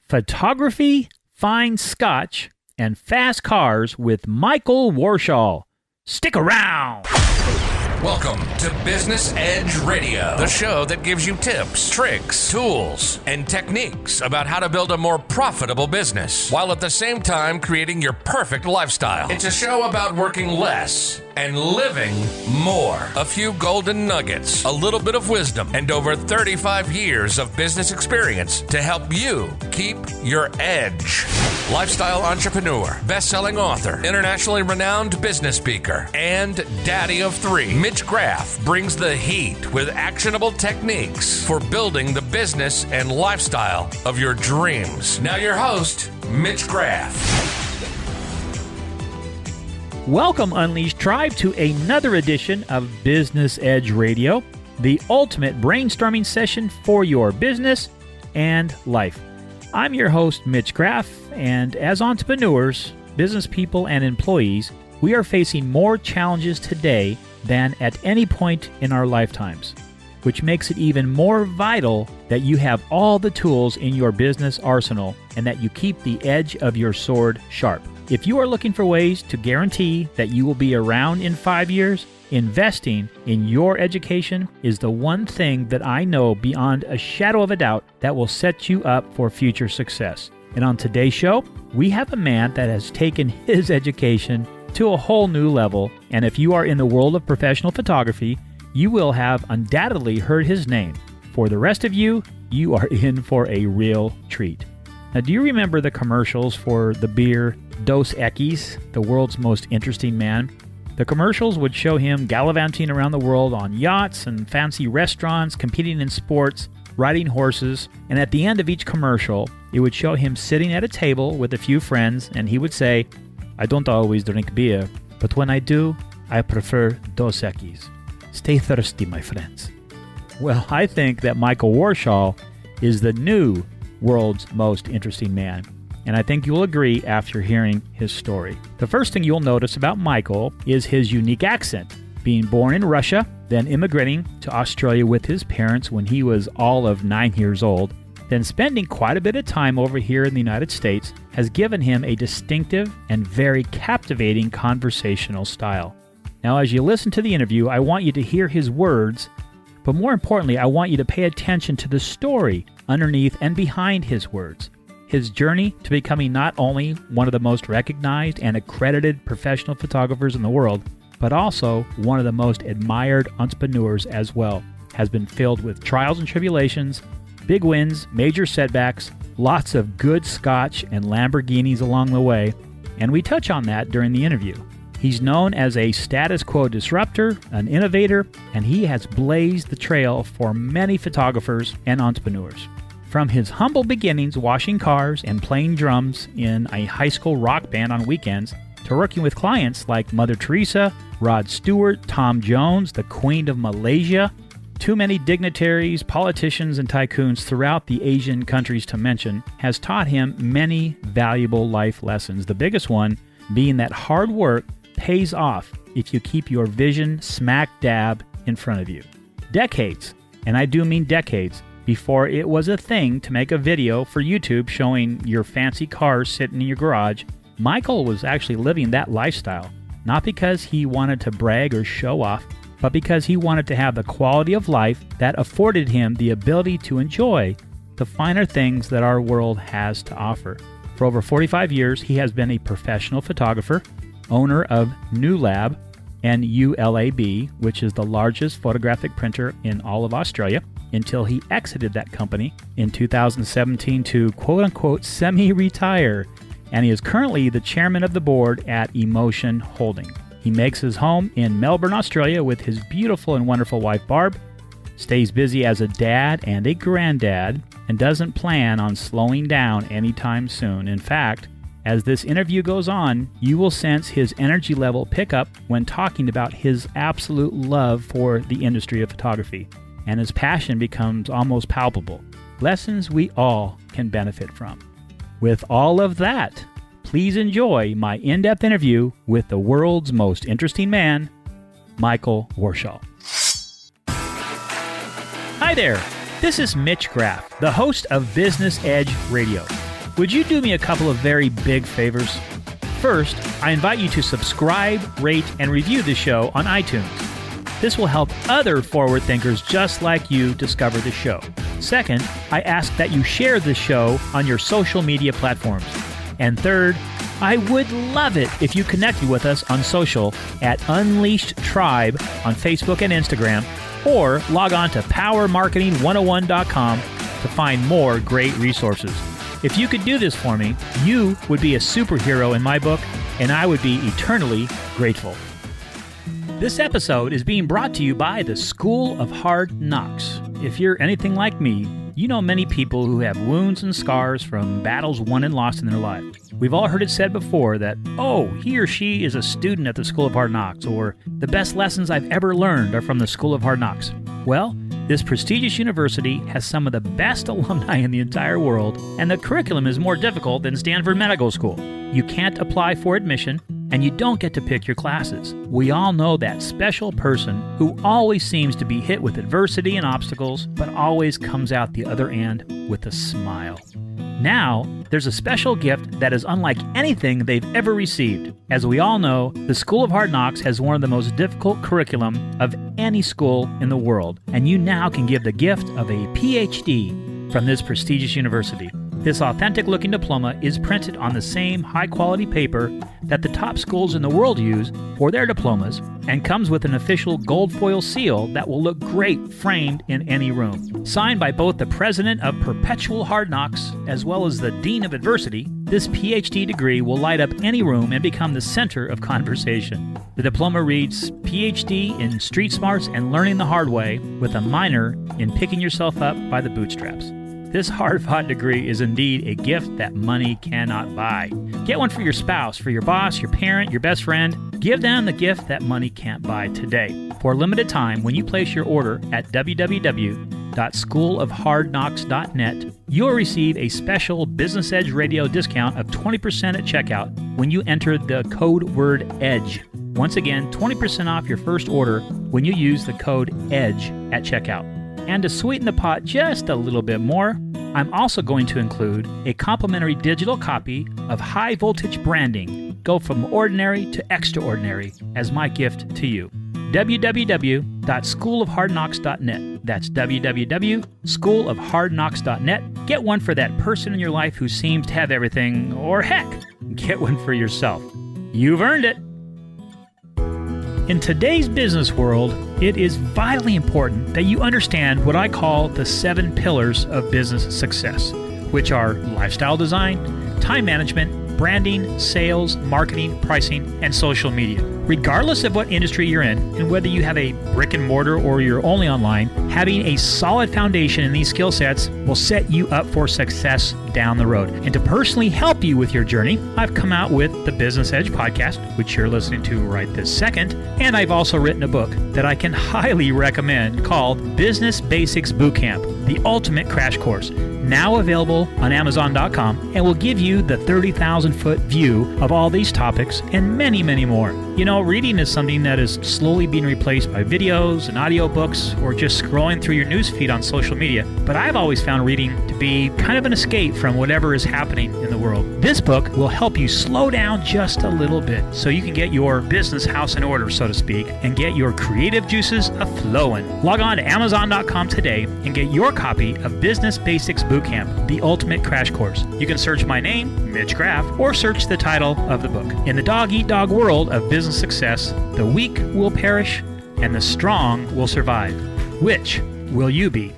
photography, fine scotch, and fast cars with Michael Warshall. Stick around! Welcome to Business Edge Radio, the show that gives you tips, tricks, tools, and techniques about how to build a more profitable business, while at the same time creating your perfect lifestyle. It's a show about working less and living more. A few golden nuggets, a little bit of wisdom, and over 35 years of business experience to help you keep your edge. Lifestyle entrepreneur, best-selling author, internationally renowned business speaker, and daddy of three, Mitch Graff brings the heat with actionable techniques for building the business and lifestyle of your dreams. Now your host, Mitch Graff. Welcome, Unleashed Tribe, to another edition of Business Edge Radio, the ultimate brainstorming session for your business and life. I'm your host, Mitch Graff, and as entrepreneurs, business people, and employees, we are facing more challenges today than at any point in our lifetimes, which makes it even more vital that you have all the tools in your business arsenal and that you keep the edge of your sword sharp. If you are looking for ways to guarantee that you will be around in 5 years, investing in your education is the one thing that I know beyond a shadow of a doubt that will set you up for future success. And on today's show, we have a man that has taken his education to a whole new level. And if you are in the world of professional photography, you will have undoubtedly heard his name. For the rest of you, you are in for a real treat. Now, do you remember the commercials for the beer Dos Equis, the world's most interesting man? The commercials would show him gallivanting around the world on yachts and fancy restaurants, competing in sports, riding horses, and at the end of each commercial, it would show him sitting at a table with a few friends, and he would say, "I don't always drink beer, but when I do, I prefer Dos Equis. Stay thirsty, my friends." Well, I think that Michael Warshall is the new world's most interesting man, and I think you'll agree after hearing his story. The first thing you'll notice about Michael is his unique accent. Being born in Russia, then immigrating to Australia with his parents when he was all of 9 years old, then spending quite a bit of time over here in the United States has given him a distinctive and very captivating conversational style. Now, as you listen to the interview, I want you to hear his words, but more importantly, I want you to pay attention to the story underneath and behind his words. His journey to becoming not only one of the most recognized and accredited professional photographers in the world, but also one of the most admired entrepreneurs as well, has been filled with trials and tribulations, big wins, major setbacks, lots of good scotch and Lamborghinis along the way, and we touch on that during the interview. He's known as a status quo disruptor, an innovator, and he has blazed the trail for many photographers and entrepreneurs. From his humble beginnings washing cars and playing drums in a high school rock band on weekends, to working with clients like Mother Teresa, Rod Stewart, Tom Jones, the Queen of Malaysia, too many dignitaries, politicians, and tycoons throughout the Asian countries to mention, has taught him many valuable life lessons. The biggest one being that hard work pays off if you keep your vision smack dab in front of you. Decades, and I do mean decades, before it was a thing to make a video for YouTube showing your fancy cars sitting in your garage, Michael was actually living that lifestyle, not because he wanted to brag or show off, but because he wanted to have the quality of life that afforded him the ability to enjoy the finer things that our world has to offer. For over 45 years, he has been a professional photographer, owner of New Lab and ULAB, which is the largest photographic printer in all of Australia, until he exited that company in 2017 to quote-unquote semi-retire, and he is currently the chairman of the board at Emotion Holding. He makes his home in Melbourne, Australia with his beautiful and wonderful wife Barb, stays busy as a dad and a granddad, and doesn't plan on slowing down anytime soon. In fact, as this interview goes on, you will sense his energy level pick up when talking about his absolute love for the industry of photography, and his passion becomes almost palpable. Lessons we all can benefit from. With all of that, please enjoy my in-depth interview with the world's most interesting man, Michael Warshall. Hi there, this is Mitch Graff, the host of Business Edge Radio. would you do me a couple of very big favors? First, I invite you to subscribe, rate, and review the show on iTunes. This will help other forward thinkers just like you discover the show. Second, I ask that you share this show on your social media platforms. And third, I would love it if you connected with us on social at Unleashed Tribe on Facebook and Instagram, or log on to powermarketing101.com to find more great resources. If you could do this for me, you would be a superhero in my book, and I would be eternally grateful. This episode is being brought to you by the School of Hard Knocks. If you're anything like me, you know many people who have wounds and scars from battles won and lost in their life. We've all heard it said before that, oh, he or she is a student at the School of Hard Knocks, or the best lessons I've ever learned are from the School of Hard Knocks. Well, this prestigious university has some of the best alumni in the entire world, and the curriculum is more difficult than Stanford Medical School. You can't apply for admission, and you don't get to pick your classes. We all know that special person who always seems to be hit with adversity and obstacles, but always comes out the other end with a smile. Now, there's a special gift that is unlike anything they've ever received. As we all know, the School of Hard Knocks has one of the most difficult curriculum of any school in the world, and you now can give the gift of a PhD from this prestigious university. This authentic-looking diploma is printed on the same high-quality paper that the top schools in the world use for their diplomas, and comes with an official gold foil seal that will look great framed in any room. Signed by both the president of Perpetual Hard Knocks as well as the dean of adversity, this PhD degree will light up any room and become the center of conversation. The diploma reads PhD in Street Smarts and Learning the Hard Way, with a minor in Picking Yourself Up by the Bootstraps. This hard-fought degree is indeed a gift that money cannot buy. Get one for your spouse, for your boss, your parent, your best friend. Give them the gift that money can't buy today. For a limited time, when you place your order at www.schoolofhardknocks.net, you'll receive a special Business Edge Radio discount of 20% at checkout when you enter the code word EDGE. Once again, 20% off your first order when you use the code EDGE at checkout. And to sweeten the pot just a little bit more, I'm also going to include a complimentary digital copy of High Voltage Branding, Go From Ordinary to Extraordinary, as my gift to you. www.schoolofhardknocks.net. That's www.schoolofhardknocks.net. Get one for that person in your life who seems to have everything, or heck, get one for yourself. You've earned it. In today's business world, it is vitally important that you understand what I call the 7 pillars of business success, which are lifestyle design, time management, branding, sales, marketing, pricing, and social media. Regardless of what industry you're in, and whether you have a brick and mortar or you're only online, having a solid foundation in these skill sets will set you up for success down the road. And to personally help you with your journey, I've come out with the Business Edge podcast, which you're listening to right this second, and I've also written a book that I can highly recommend called Business Basics Bootcamp, the ultimate crash course, now available on Amazon.com, and will give you the 30,000-foot view of all these topics and many, many more. You know, reading is something that is slowly being replaced by videos and audiobooks or just scrolling through your newsfeed on social media, but I've always found reading to be kind of an escape from whatever is happening in the world. This book will help you slow down just a little bit so you can get your business house in order, so to speak, and get your creative juices a-flowing. Log on to Amazon.com today and get your copy of Business Basics Bootcamp, the ultimate crash course. You can search my name, Mitch Graff, or search the title of the book. In the dog-eat-dog world of business success, the weak will perish and the strong will survive. Which will you be?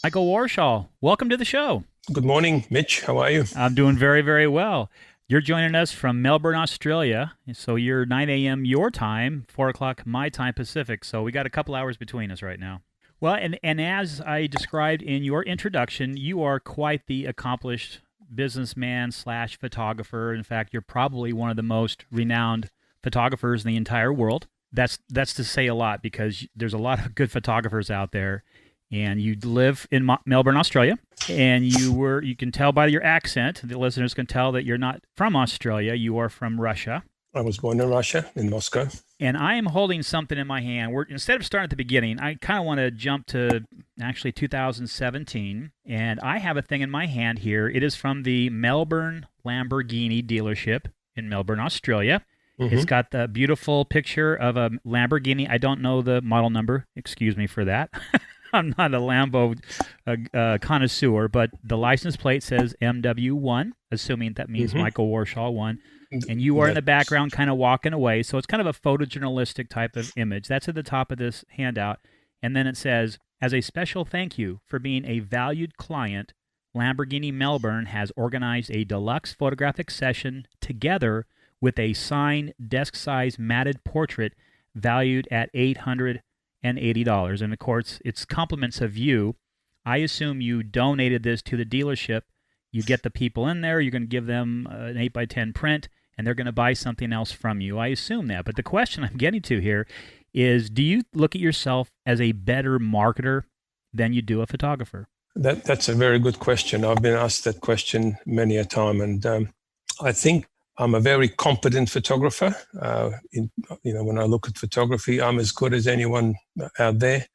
Michael Warshall, welcome to the show. Good morning, Mitch. How are you? I'm doing very, very well. You're joining us from Melbourne, Australia. So you're 9 a.m. your time, 4 o'clock my time Pacific. So we got a couple hours between us right now. Well, and as I described in your introduction, you are quite the accomplished businessman / photographer. In fact, you're probably one of the most renowned photographers in the entire world. That's to say a lot, because there's a lot of good photographers out there. And you live in Melbourne, Australia, and you can tell by your accent, the listeners can tell that you're not from Australia, you are from Russia. I was born in Russia, in Moscow. And I am holding something in my hand. Instead of starting at the beginning, I kind of want to jump to actually 2017. And I have a thing in my hand here. It is from the Melbourne Lamborghini dealership in Melbourne, Australia. Mm-hmm. It's got the beautiful picture of a Lamborghini. I don't know the model number. Excuse me for that. I'm not a Lambo connoisseur, but the license plate says MW1, assuming that means Michael Warshall 1. And you are in the background kind of walking away. So it's kind of a photojournalistic type of image. That's at the top of this handout. And then it says, as a special thank you for being a valued client, Lamborghini Melbourne has organized a deluxe photographic session together with a signed desk-size matted portrait valued at $880. And of course, it's compliments of you. I assume you donated this to the dealership. You get the people in there. You're going to give them an 8x10 print, and they're going to buy something else from you. I assume that. But the question I'm getting to here is, do you look at yourself as a better marketer than you do a photographer? That's a very good question. I've been asked that question many a time, and I think I'm a very competent photographer. When I look at photography, I'm as good as anyone out there,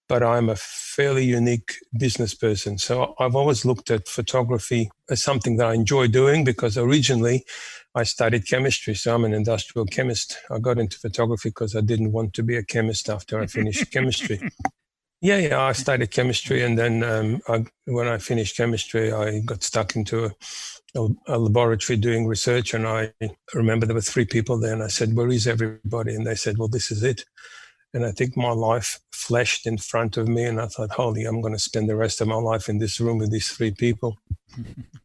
but I'm a fairly unique business person. So I've always looked at photography as something that I enjoy doing, because originally I studied chemistry, so I'm an industrial chemist. I got into photography because I didn't want to be a chemist after I finished chemistry. Yeah, I studied chemistry, and then when I finished chemistry, I got stuck into a laboratory doing research, and I remember there were 3 people there, and I said, where is everybody? And they said, well, this is it. And I think my life flashed in front of me, and I thought, holy, I'm going to spend the rest of my life in this room with these 3 people.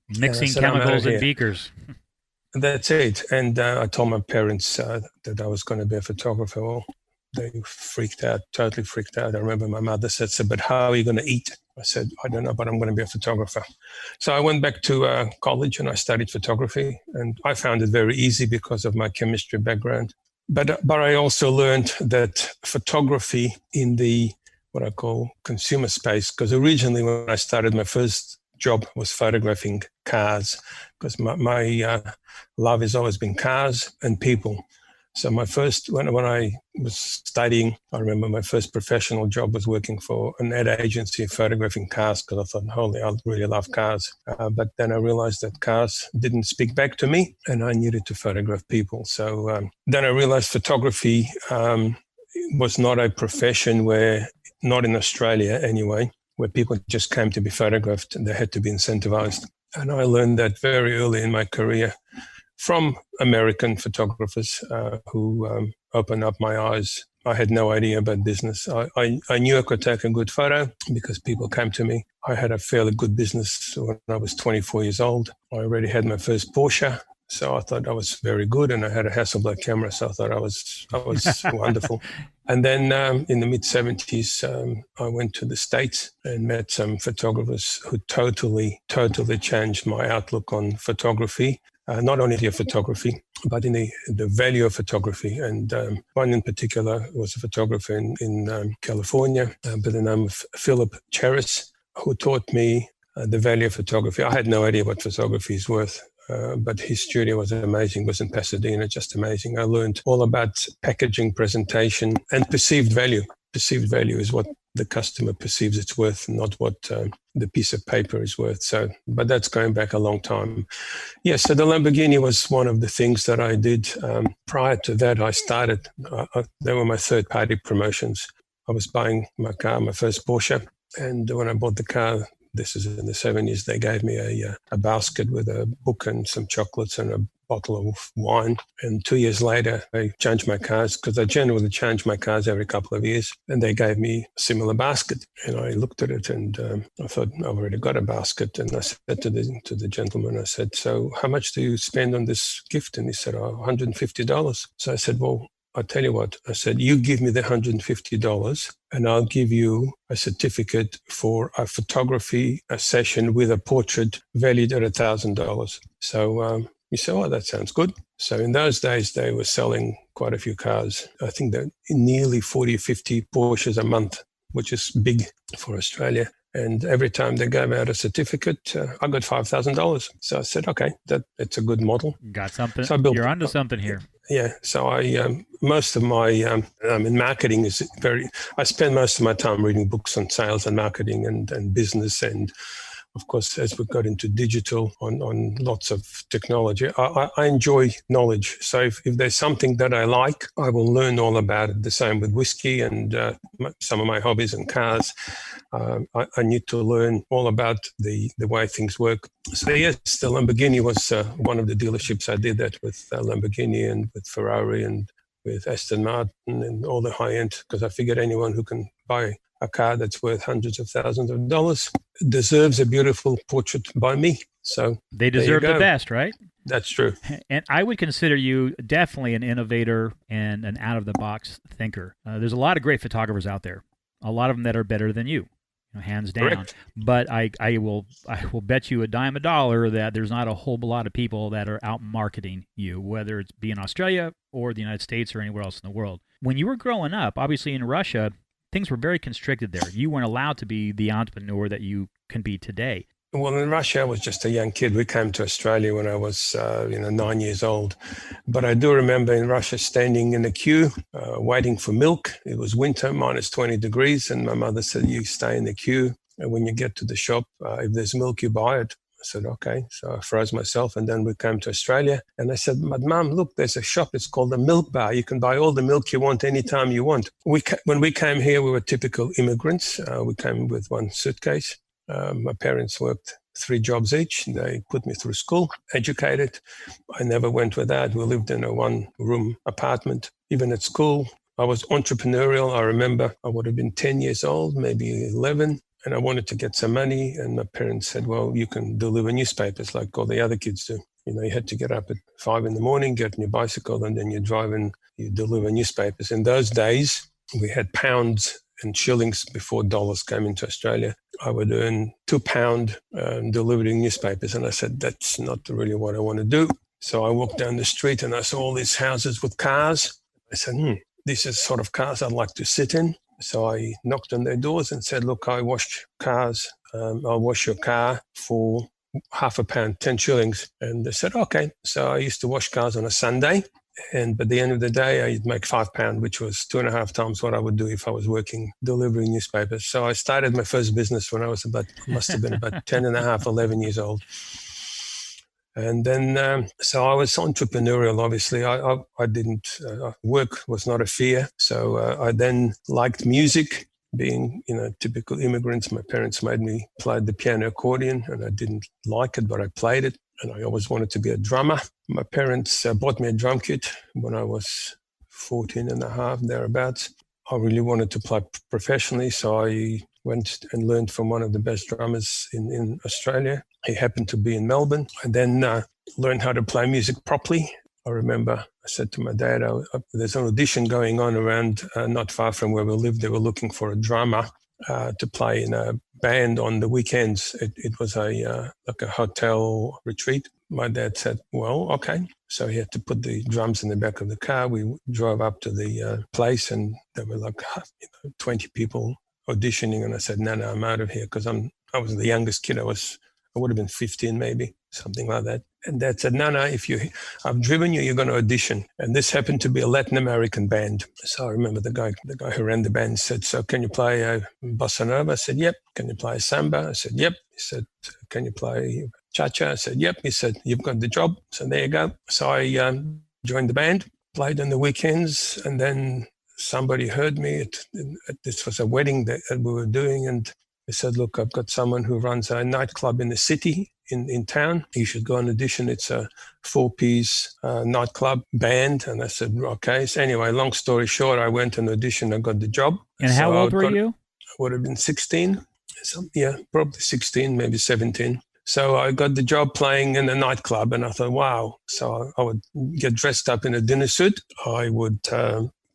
Mixing chemicals in beakers. That's it. And I told my parents that I was going to be a photographer. Well, they freaked out, totally freaked out. I remember my mother said, but how are you going to eat? I said, I don't know, but I'm going to be a photographer. So I went back to college and I studied photography, and I found it very easy because of my chemistry background. But I also learned that photography in the what I call consumer space, because originally when I started, my first job was photographing cars, because my love has always been cars and people. So my first, when I was studying, I remember my first professional job was working for an ad agency photographing cars, because I thought, holy, I really love cars. But then I realized that cars didn't speak back to me, and I needed to photograph people. So then I realized photography was not a profession where, not in Australia anyway, where people just came to be photographed and they had to be incentivized. And I learned that very early in my career from American photographers who opened up my eyes. I had no idea about business. I knew I could take a good photo because people came to me. I had a fairly good business when I was 24 years old. I already had my first Porsche, so I thought I was very good, and I had a Hasselblad camera, so I thought I was wonderful. And then in the mid-70s, I went to the States and met some photographers who totally changed my outlook on photography. Not only the photography, but in the value of photography. And one in particular was a photographer in California by the name of Philip Cheris, who taught me the value of photography. I had no idea what photography is worth, but his studio was amazing. It was in Pasadena, just amazing. I learned all about packaging, presentation, and perceived value. Perceived value is what the customer perceives it's worth, not what the piece of paper is worth. So, but that's going back a long time. Yeah, so the Lamborghini was one of the things that I did. Prior to that, I started, they were my third-party promotions. I was buying my car, my first Porsche, and when I bought the car, this is in the 70s, they gave me a basket with a book and some chocolates and a bottle of wine. And 2 years later, I changed my cars, because I generally change my cars every couple of years. And they gave me a similar basket. And I looked at it and I thought, I've already got a basket. And I said to the gentleman, I said, so how much do you spend on this gift? And he said, $150. So I said, well, I'll tell you what, I said, you give me the $150 and I'll give you a certificate for a photography session with a portrait valued at $1,000. So he said, oh, that sounds good. So in those days, they were selling quite a few cars. I think that nearly 40 or 50 Porsches a month, which is big for Australia. And every time they gave out a certificate, I got $5,000. So I said, okay, it's a good model. Got something. So I You're onto something here. Yeah. So most of my, in marketing I spend most of my time reading books on sales and marketing and business. And of course, as we got into digital on lots of technology, I enjoy knowledge. So if there's something that I like, I will learn all about it. The same with whiskey and some of my hobbies and cars. I need to learn all about the way things work. So yes, the Lamborghini was one of the dealerships. I did that with Lamborghini and with Ferrari and with Aston Martin and all the high end, because I figured anyone who can buy a car that's worth hundreds of thousands of dollars deserves a beautiful portrait by me. So they deserve the best, right? That's true. And I would consider you definitely an innovator and an out-of-the-box thinker. There's a lot of great photographers out there, a lot of them that are better than you, hands down. Correct. But I will bet you a dime a dollar that there's not a whole lot of people that are out marketing you, whether it's be in Australia or the United States or anywhere else in the world. When you were growing up, obviously in Russia, things were very constricted there. You weren't allowed to be the entrepreneur that you can be today. Well, in Russia, I was just a young kid. We came to Australia when I was, 9 years old. But I do remember in Russia standing in the queue, waiting for milk. It was winter, minus 20 degrees. And my mother said, you stay in the queue. And when you get to the shop, if there's milk, you buy it. I said, okay. So I froze myself. And then we came to Australia. And I said, but Mum, look, there's a shop. It's called the Milk Bar. You can buy all the milk you want anytime you want. When we came here, we were typical immigrants. We came with one suitcase. My parents worked 3 jobs each. They put me through school, educated. I never went without. We lived in a 1-room apartment. Even at school, I was entrepreneurial. I remember I would have been 10 years old, maybe 11, and I wanted to get some money. And my parents said, well, you can deliver newspapers like all the other kids do. You had to get up at 5 a.m, get on your bicycle, and then you drive and you deliver newspapers. In those days, we had pounds and shillings before dollars came into Australia. I would earn £2 delivering newspapers. And I said, that's not really what I want to do. So I walked down the street and I saw all these houses with cars. I said, this is sort of cars I'd like to sit in. So I knocked on their doors and said, look, I wash cars. I'll wash your car for £0.5, 10 shillings. And they said, okay. So I used to wash cars on a Sunday. And at the end of the day, I'd make £5, which was 2.5 times what I would do if I was working delivering newspapers. So I started my first business when I was must have been about 10 and a half, 11 years old. And then, so I was entrepreneurial, obviously. I didn't, work was not a fear. So I then liked music. Being, typical immigrants, my parents made me play the piano accordion, and I didn't like it, but I played it. And I always wanted to be a drummer. My parents bought me a drum kit when I was 14 and a half, thereabouts. I really wanted to play professionally, so I went and learned from one of the best drummers in Australia. He happened to be in Melbourne. I then learned how to play music properly. I remember I said to my dad, there's an audition going on around not far from where we lived. They were looking for a drummer to play in a band on the weekends. It was like a hotel retreat. My dad said, well, okay. So he had to put the drums in the back of the car. We drove up to the place, and there were like 20 people auditioning. And I said, no, I'm out of here, because I was the youngest kid. I would have been 15 maybe, something like that. And Dad said, no, I've driven you, you're going to audition. And this happened to be a Latin American band. So I remember the guy who ran the band said, so can you play a bossa nova? I said, yep. Can you play samba? I said, yep. He said, can you play cha-cha? I said, yep. He said, you've got the job. So there you go. So I joined the band, played on the weekends, and then somebody heard me. This was a wedding that we were doing, and they said, look, I've got someone who runs a nightclub in the city, in town. You should go and audition. It's a 4-piece nightclub band. And I said, okay. So anyway, long story short, I went and auditioned. I got the job. And how old were you? I would have been 16. Probably 16, maybe 17. So I got the job playing in a nightclub, and I thought, wow. So I would get dressed up in a dinner suit. I would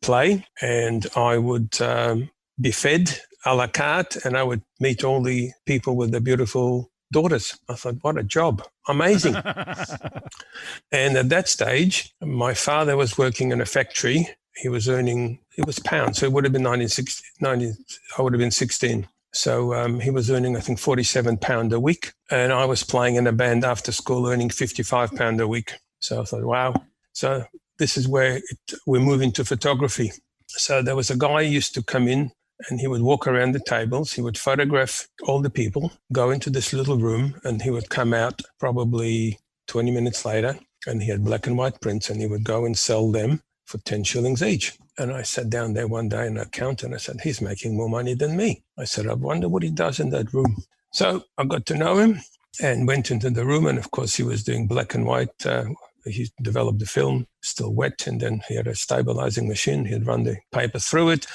play, and I would be fed a la carte, and I would meet all the people with the beautiful daughters. I thought, what a job. Amazing. And at that stage, my father was working in a factory. He was earning, it was pounds. So it would have been 1960, I would have been 16. So he was earning, I think, £47 a week. And I was playing in a band after school, earning £55 a week. So I thought, wow. So this is where we move into photography. So there was a guy who used to come in and he would walk around the tables. He would photograph all the people, go into this little room, and he would come out probably 20 minutes later, and he had black and white prints, and he would go and sell them for 10 shillings each. And I sat down there one day and I counted, and I said, he's making more money than me. I said, I wonder what he does in that room. So I got to know him and went into the room, and of course he was doing black and white. He developed the film, still wet, and then he had a stabilizing machine. He'd run the paper through it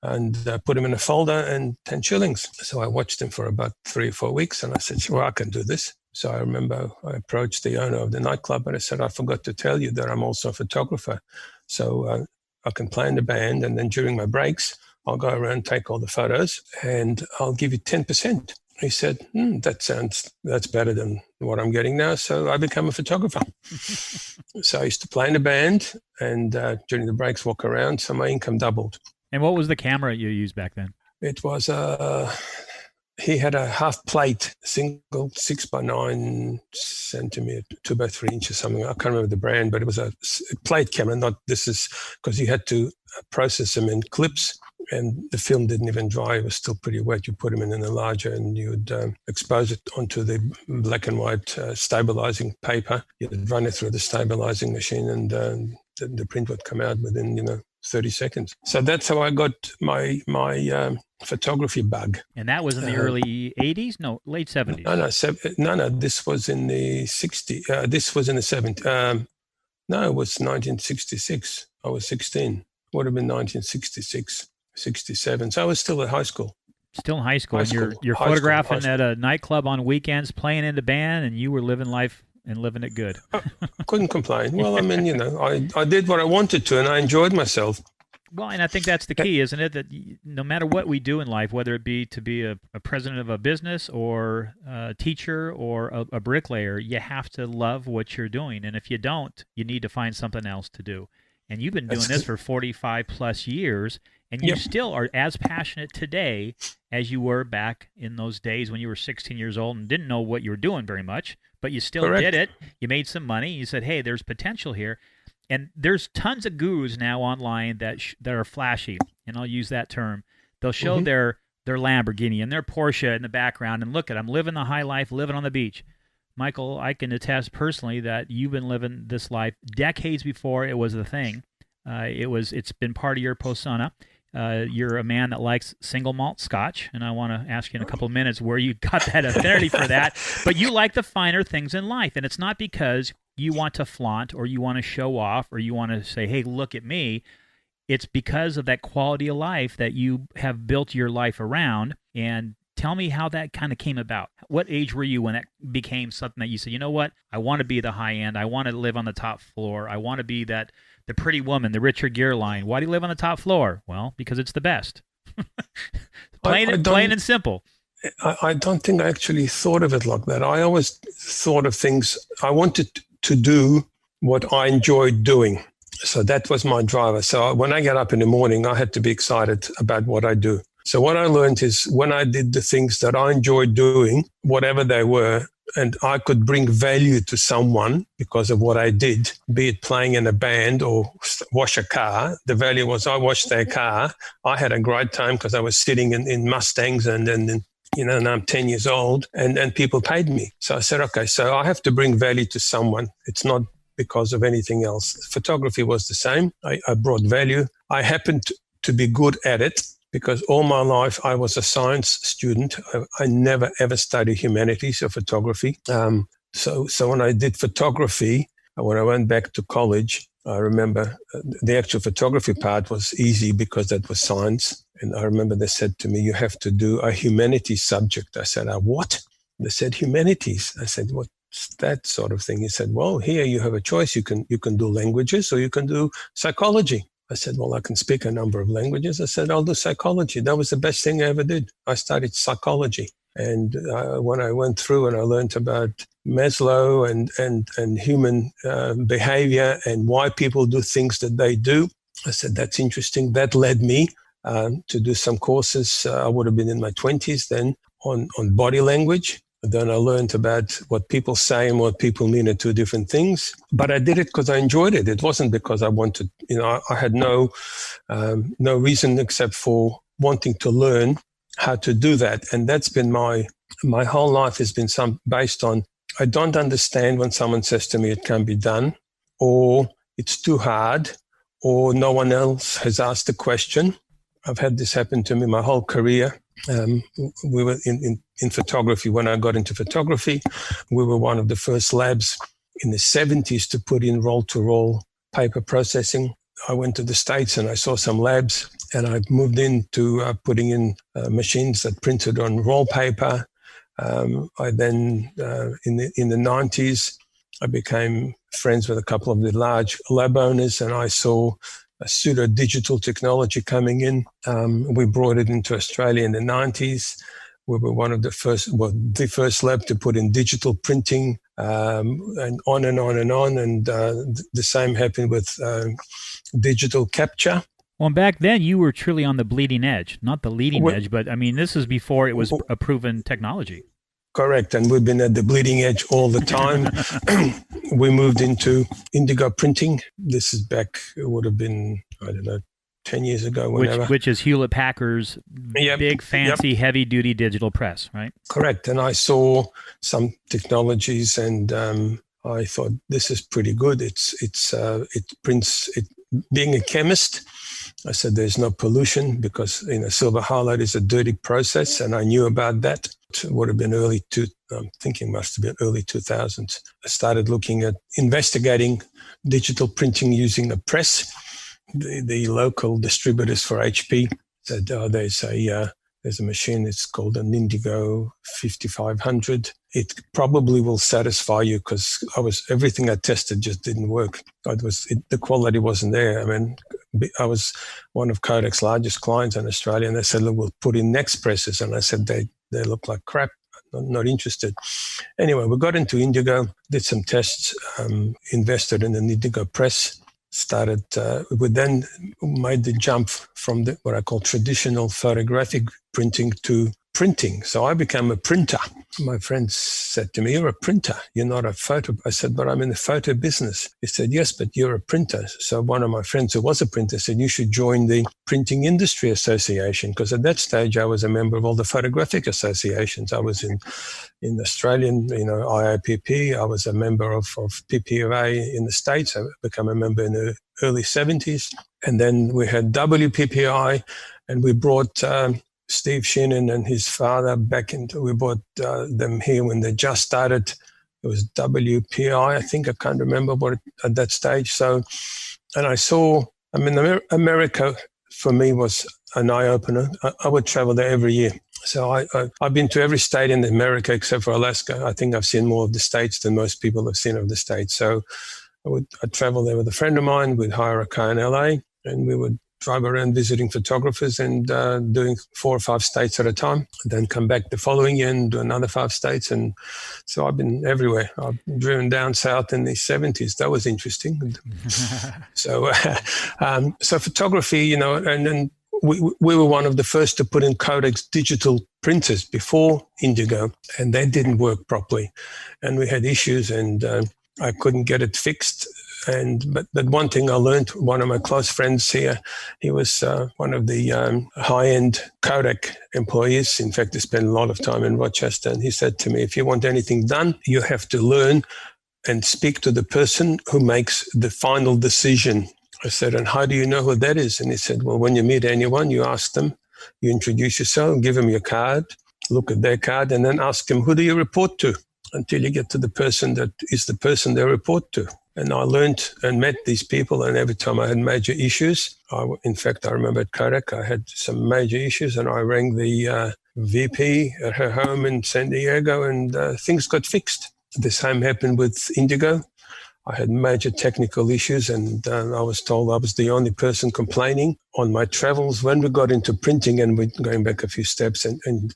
and put him in a folder, and 10 shillings. So I watched him for about 3 or 4 weeks, and I said, sure, I can do this. So I remember I approached the owner of the nightclub and I said, I forgot to tell you that I'm also a photographer. So I can play in the band, and then during my breaks, I'll go around, take all the photos, and I'll give you 10%. He said, that's better than what I'm getting now. So I became a photographer. So I used to play in the band, and during the breaks, walk around. So my income doubled. And what was the camera you used back then? It was, he had a half plate, single 6x9 centimeter, 2x3 inches, something. I can't remember the brand, but it was a plate camera. Not this is because you had to process them in clips. And the film didn't even dry. It was still pretty wet. You put them in an enlarger and you would expose it onto the black and white stabilizing paper. You'd run it through the stabilizing machine, and the print would come out within, 30 seconds. So that's how I got my photography bug. And that was in the early 80s? No, late 70s. No, this was in the 60s. This was in the 70s. No, it was 1966. I was 16. Would have been 1966. 67. So I was still at high school. Still in high school. And you're photographing at a nightclub on weekends, playing in the band, and you were living life and living it good. Couldn't complain. Well, I mean, I did what I wanted to, and I enjoyed myself. Well, and I think that's the key, isn't it? That no matter what we do in life, whether it be to be a president of a business or a teacher or a bricklayer, you have to love what you're doing. And if you don't, you need to find something else to do. And you've been doing this for 45 plus years, and you still are as passionate today as you were back in those days when you were 16 years old and didn't know what you were doing very much, but you still did it. You made some money. You said, hey, there's potential here. And there's tons of gurus now online that are flashy, and I'll use that term. They'll show their Lamborghini and their Porsche in the background, and look at, I'm living the high life, living on the beach. Michael, I can attest personally that you've been living this life decades before it was a thing. It's been part of your persona. You're a man that likes single malt Scotch, and I want to ask you in a couple of minutes where you got that affinity for that. But you like the finer things in life, and it's not because you want to flaunt or you want to show off or you want to say, hey, look at me. It's because of that quality of life that you have built your life around. And tell me how that kind of came about. What age were you when that became something that you said, you know what, I want to be the high end. I want to live on the top floor. I want to be the pretty woman, the Richard Gere line. Why do you live on the top floor? Well, because it's the best. Plain and simple. I don't think I actually thought of it like that. I always thought of things, I wanted to do what I enjoyed doing. So that was my driver. So when I get up in the morning, I had to be excited about what I do. So what I learned is when I did the things that I enjoyed doing, whatever they were, and I could bring value to someone because of what I did, be it playing in a band or wash a car. The value was I washed their car. I had a great time because I was sitting in Mustangs and I'm 10 years old and people paid me. So I said, okay, so I have to bring value to someone. It's not because of anything else. Photography was the same. I brought value. I happened to be good at it because all my life I was a science student. I never, ever studied humanities or photography. So when I did photography, when I went back to college, I remember the actual photography part was easy because that was science. And I remember they said to me, you have to do a humanities subject. I said, what? They said, humanities. I said, what's that sort of thing? He said, well, here you have a choice. You can do languages or you can do psychology. I said, well, I can speak a number of languages. I said, I'll do psychology. That was the best thing I ever did. I studied psychology. And when I went through and I learned about Maslow and human behavior and why people do things that they do, I said, that's interesting. That led me to do some courses. I would have been in my 20s then on body language. Then I learned about what people say and what people mean are two different things. But I did it because I enjoyed it. It wasn't because I wanted, I had no reason except for wanting to learn how to do that. And that's been my whole life has been based on, I don't understand when someone says to me it can be done, or it's too hard, or no one else has asked the question. I've had this happen to me my whole career. We were in photography. When I got into photography, we were one of the first labs in the 70s to put in roll-to-roll paper processing. I went to the States and I saw some labs, and I moved into putting in machines that printed on roll paper. I then, in the 90s, I became friends with a couple of the large lab owners, and I saw a pseudo-digital technology coming in. We brought it into Australia in the 90s. We were one of the first lab to put in digital printing, and on and on and on. And the same happened with digital capture. Well, back then you were truly on the bleeding edge, not the leading edge, but I mean, this is before it was a proven technology. Correct. And we've been at the bleeding edge all the time. We moved into indigo printing. This is back, it would have been, 10 years ago, whenever. Which is Hewlett-Packard's big, fancy, heavy-duty digital press, right? Correct. And I saw some technologies, and I thought, this is pretty good. It prints. Being a chemist, I said there's no pollution because silver halide is a dirty process, and I knew about that. It would have been I'm thinking must have been early 2000s. I started looking at investigating digital printing using a press. The local distributors for HP said, there's a machine, it's called an Indigo 5500. It probably will satisfy you, because everything I tested just didn't work. The quality wasn't there. I mean, I was one of Kodak's largest clients in Australia, and they said, look, we'll put in next presses. And I said, they look like crap. I'm not interested. Anyway, we got into Indigo, did some tests, invested in an Indigo press. We then made the jump from what I call traditional photographic printing to printing. So I became a printer. My friend said to me, you're a printer, you're not a photo. I said, but I'm in the photo business. He said, yes, but you're a printer. So one of my friends who was a printer said, you should join the Printing Industry Association, because at that stage I was a member of all the photographic associations. I was in Australian, IAPP. I was a member of PPOA in the States. I became a member in the early 70s. And then we had WPPI, and we brought Steve Shinnon and his father we brought them here when they just started. It was WPI, I think. I can't remember what at that stage. So, and I saw, America for me was an eye-opener. I would travel there every year. So I've been to every state in America except for Alaska. I think I've seen more of the states than most people have seen of the states. So I'd travel there with a friend of mine. We'd hire a car in LA, and we would drive around visiting photographers and doing 4 or 5 states at a time, and then come back the following year and do another 5 states. And so I've been everywhere. I've driven down south in the 70s. That was interesting. So photography, and then we were one of the first to put in Kodak's digital printers before Indigo, and they didn't work properly. And we had issues, and I couldn't get it fixed. But one thing I learned, one of my close friends here, he was one of the high-end Kodak employees. In fact, he spent a lot of time in Rochester. And he said to me, if you want anything done, you have to learn and speak to the person who makes the final decision. I said, and how do you know who that is? And he said, well, when you meet anyone, you ask them, you introduce yourself, give them your card, look at their card, and then ask them, who do you report to? Until you get to the person that is the person they report to. And I learned and met these people, and every time I had major issues, in fact, I remember at Kodak, I had some major issues, and I rang the VP at her home in San Diego, and things got fixed. The same happened with Indigo. I had major technical issues, and I was told I was the only person complaining. On my travels, when we got into printing, and we're going back a few steps and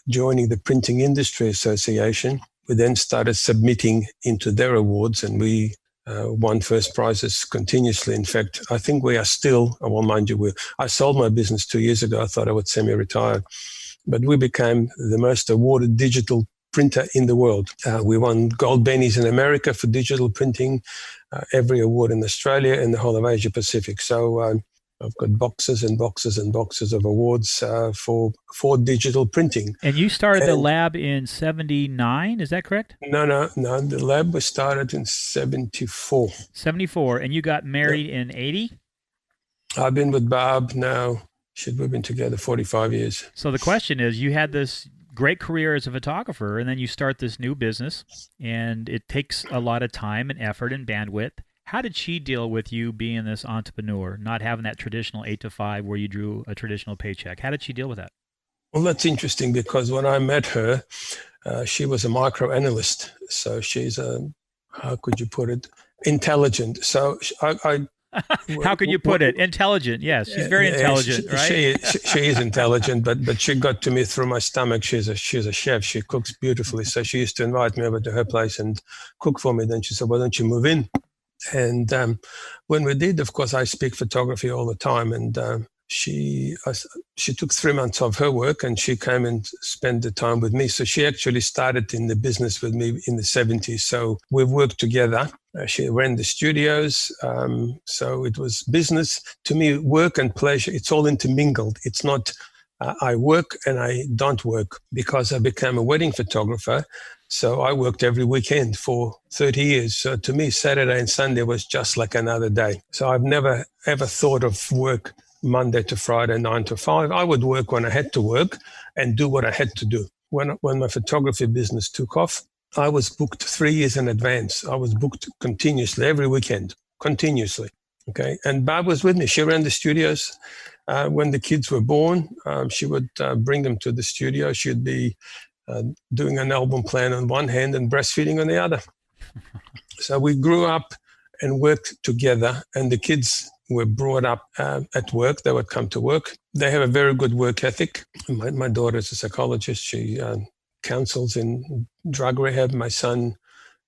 joining the Printing Industry Association, we then started submitting into their awards, and we won first prizes continuously. In fact, I think we are still, well, mind you, I sold my business 2 years ago. I thought I would semi-retire. But we became the most awarded digital printer in the world. We won gold bennies in America for digital printing, every award in Australia and the whole of Asia Pacific. So I've got boxes and boxes and boxes of awards for digital printing. And you started the lab in 79, is that correct? No. The lab was started in 74. 74, and you got married in 80? I've been with Barb now. We've been together 45 years. So the question is, you had this great career as a photographer, and then you start this new business, and it takes a lot of time and effort and bandwidth. How did she deal with you being this entrepreneur, not having that traditional 8 to 5 where you drew a traditional paycheck? How did she deal with that? Well, that's interesting because when I met her, she was a micro analyst. So she's how could you put it? Intelligent. So How could you put it? Intelligent, yes. She's very intelligent, right? She is intelligent, but she got to me through my stomach. She's a chef. She cooks beautifully. So she used to invite me over to her place and cook for me. Then she said, "Why don't you move in?" And when we did, of course, I speak photography all the time. And she took 3 months off her work and she came and spent the time with me. So she actually started in the business with me in the 70s. So we've worked together. She ran the studios. So it was business. To me, work and pleasure, it's all intermingled. It's not I work and I don't work because I became a wedding photographer. So I worked every weekend for 30 years. So to me, Saturday and Sunday was just like another day. So I've never, ever thought of work Monday to Friday, 9 to 5. I would work when I had to work and do what I had to do. When my photography business took off, I was booked 3 years in advance. I was booked continuously, every weekend, continuously. Okay. And Barb was with me. She ran the studios. When the kids were born, she would bring them to the studio. She'd be doing an album plan on one hand and breastfeeding on the other. So we grew up and worked together, and the kids were brought up at work. They would come to work. They have a very good work ethic. My daughter is a psychologist. She counsels in drug rehab. My son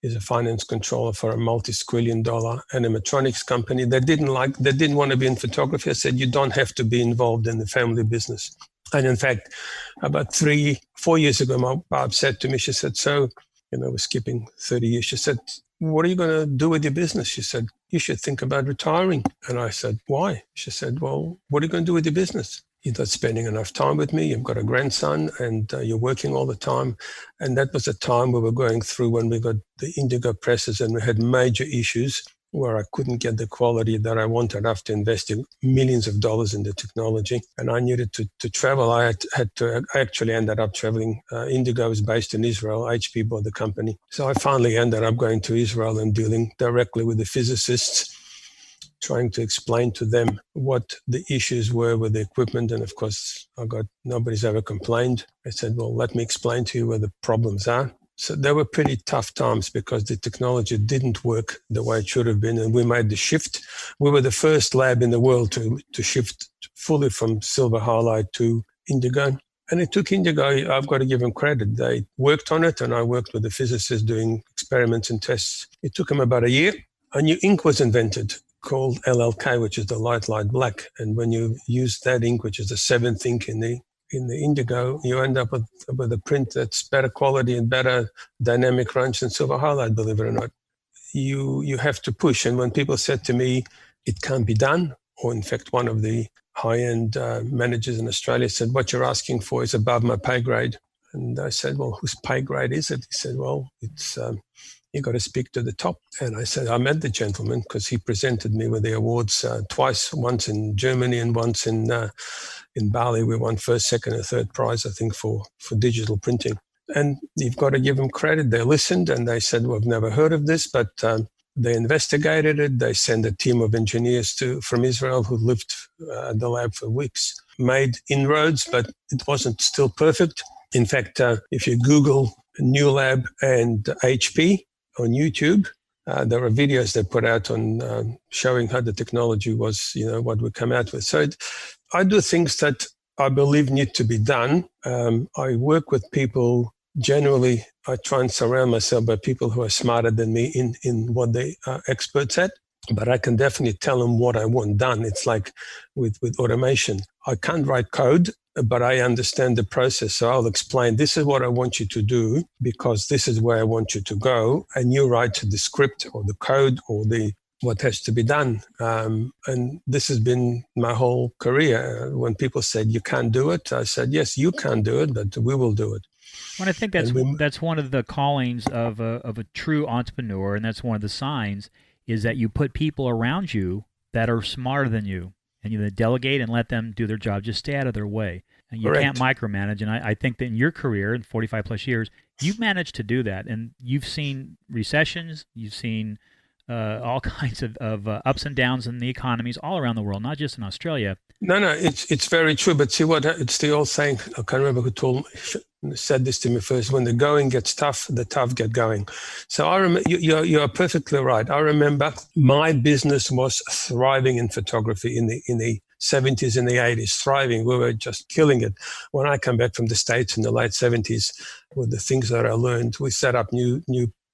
is a finance controller for a multi-squillion-dollar animatronics company. They didn't want to be in photography. I said, you don't have to be involved in the family business. And in fact, about 3-4 years ago, my Barb said to me, she said, so, we're skipping 30 years. She said, what are you going to do with your business? She said, you should think about retiring. And I said, why? She said, well, what are you going to do with your business? You're not spending enough time with me. You've got a grandson and you're working all the time. And that was a time we were going through when we got the indigo presses and we had major issues where I couldn't get the quality that I wanted after investing millions of dollars in the technology. And I needed to travel. I actually ended up traveling. Indigo is based in Israel. HP bought the company. So I finally ended up going to Israel and dealing directly with the physicists, trying to explain to them what the issues were with the equipment. And of course, nobody's ever complained. I said, well, let me explain to you where the problems are. So they were pretty tough times because the technology didn't work the way it should have been. And we made the shift. We were the first lab in the world to shift fully from silver halide to indigo. And it took indigo, I've got to give them credit. They worked on it and I worked with the physicists doing experiments and tests. It took them about a year. A new ink was invented called LLK, which is the light black. And when you use that ink, which is the seventh ink in the indigo, you end up with a print that's better quality and better dynamic range than silver halide, believe it or not. You have to push. And when people said to me, it can't be done, or in fact, one of the high-end managers in Australia said, what you're asking for is above my pay grade. And I said, well, whose pay grade is it? He said, well, it's you got to speak to the top. And I said, I met the gentleman because he presented me with the awards twice, once in Germany and once in Bali. We won first, second, and third prize, I think, for digital printing. And you've got to give them credit. They listened and they said, well, I've never heard of this, but they investigated it. They sent a team of engineers from Israel who lived at the lab for weeks, made inroads, but it wasn't still perfect. In fact, if you Google New Lab and HP on YouTube, there are videos they put out on showing how the technology was, what we come out with. So I do things that I believe need to be done. I work with people. Generally, I try and surround myself by people who are smarter than me in what they are experts at. But I can definitely tell them what I want done. It's like with automation. I can't write code. but I understand the process. So I'll explain, this is what I want you to do because this is where I want you to go. And you write the script or the code or what has to be done. And this has been my whole career. When people said, you can't do it, I said, yes, you can't do it, but we will do it. Well, I think that's one of the callings of a true entrepreneur, and that's one of the signs is that you put people around you that are smarter than you, and you delegate and let them do their job. Just stay out of their way. And you Correct. Can't micromanage. And I think that in your career, in 45 plus years, you've managed to do that. And you've seen recessions, you've seen all kinds of ups and downs in the economies all around the world, not just in Australia. No, it's very true. But see it's the old saying, I can't remember who said this to me first, when the going gets tough, the tough get going. So I remember, you are perfectly right. I remember my business was thriving in photography in the 70s and the 80s, thriving. We were just killing it. When I come back from the States in the late 70s, with the things that I learned, we set up new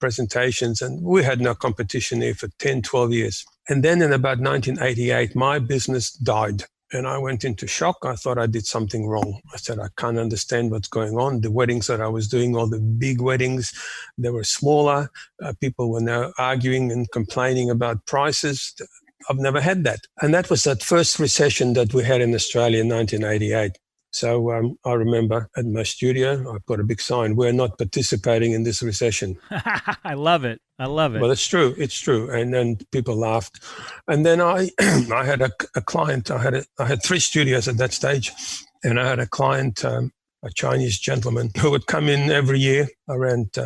presentations, and we had no competition there for 10, 12 years. And then in about 1988, my business died. And I went into shock. I thought I did something wrong. I said, I can't understand what's going on. The weddings that I was doing, all the big weddings, they were smaller. People were now arguing and complaining about prices. I've never had that. And that was that first recession that we had in Australia in 1988. So I remember at my studio, I put a big sign, we're not participating in this recession. I love it. Well, it's true. It's true. And then people laughed. And then I had a client. I had 3 studios at that stage. And I had a client, a Chinese gentleman, who would come in every year around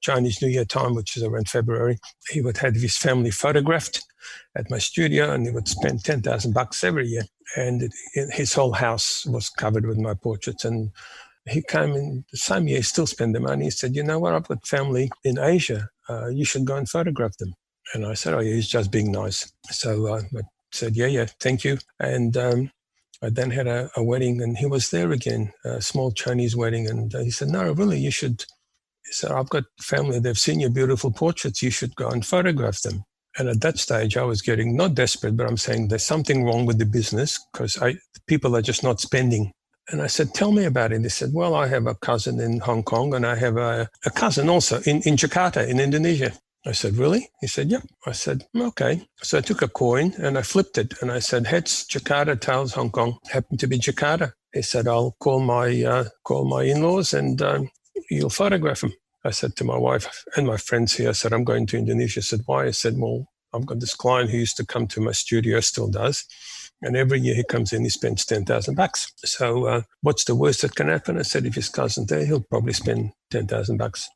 Chinese New Year time, which is around February. He would have his family photographed at my studio, and he would spend $10,000 every year. And his whole house was covered with my portraits. And he came in the same year, still spent the money. He said, you know what, I've got family in Asia. You should go and photograph them. And I said, oh, yeah, he's just being nice. So I said, yeah, thank you. And I then had a wedding, and he was there again, a small Chinese wedding. And he said, no, really, you should. He said, I've got family. They've seen your beautiful portraits. You should go and photograph them. And at that stage, I was getting not desperate, but I'm saying there's something wrong with the business because people are just not spending. And I said, tell me about it. He said, well, I have a cousin in Hong Kong, and I have a cousin also in Jakarta, in Indonesia. I said, really? He said, yeah. I said, okay. So I took a coin and I flipped it. And I said, heads, Jakarta, tails, Hong Kong. Happened to be Jakarta. He said, I'll call my in-laws and you'll photograph them. I said to my wife and my friends here, I said, I'm going to Indonesia. I said, why? I said, well, I've got this client who used to come to my studio, still does. And every year he comes in, he spends $10,000. So what's the worst that can happen? I said, if his cousin's there, he'll probably spend $10,000.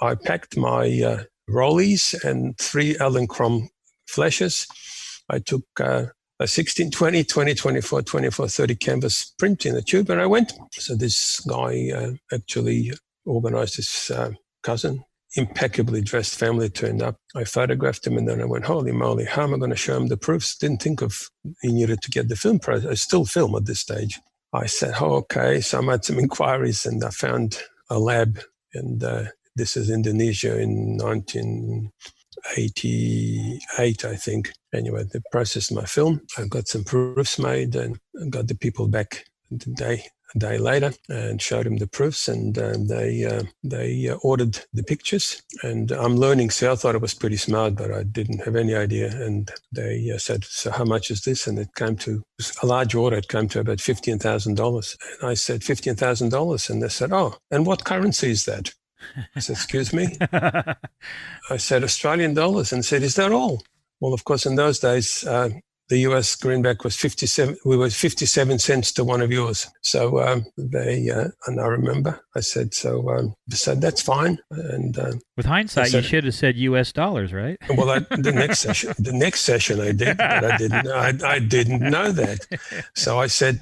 I packed my rollies and 3 Elinchrom flashes. I took a 16, 20, 20, 24, 24, 30 canvas print in a tube, and I went. So this guy actually organized his cousin, impeccably dressed family turned up. I photographed him, and then I went, holy moly, how am I going to show him the proofs? Didn't think of he needed to get the film process. I still film at this stage. I said, oh, okay. So I made some inquiries, and I found a lab, and this is Indonesia in 1988, I think. Anyway, they processed my film. I got some proofs made and got the people back a day later and showed them the proofs, and they ordered the pictures. And I'm learning. See, I thought it was pretty smart, but I didn't have any idea. And they said, so how much is this? And it came to a large order. It came to about $15,000. And I said, $15,000. And they said, oh, and what currency is that? I said, excuse me? I said, Australian dollars. And said, is that all? Well, of course, in those days, the US greenback was 57. We were 57 cents to one of yours. So and I remember I said, so that's fine. And with hindsight, said, you should have said US dollars, right? Well, the next session I did, but I didn't know that. So I said,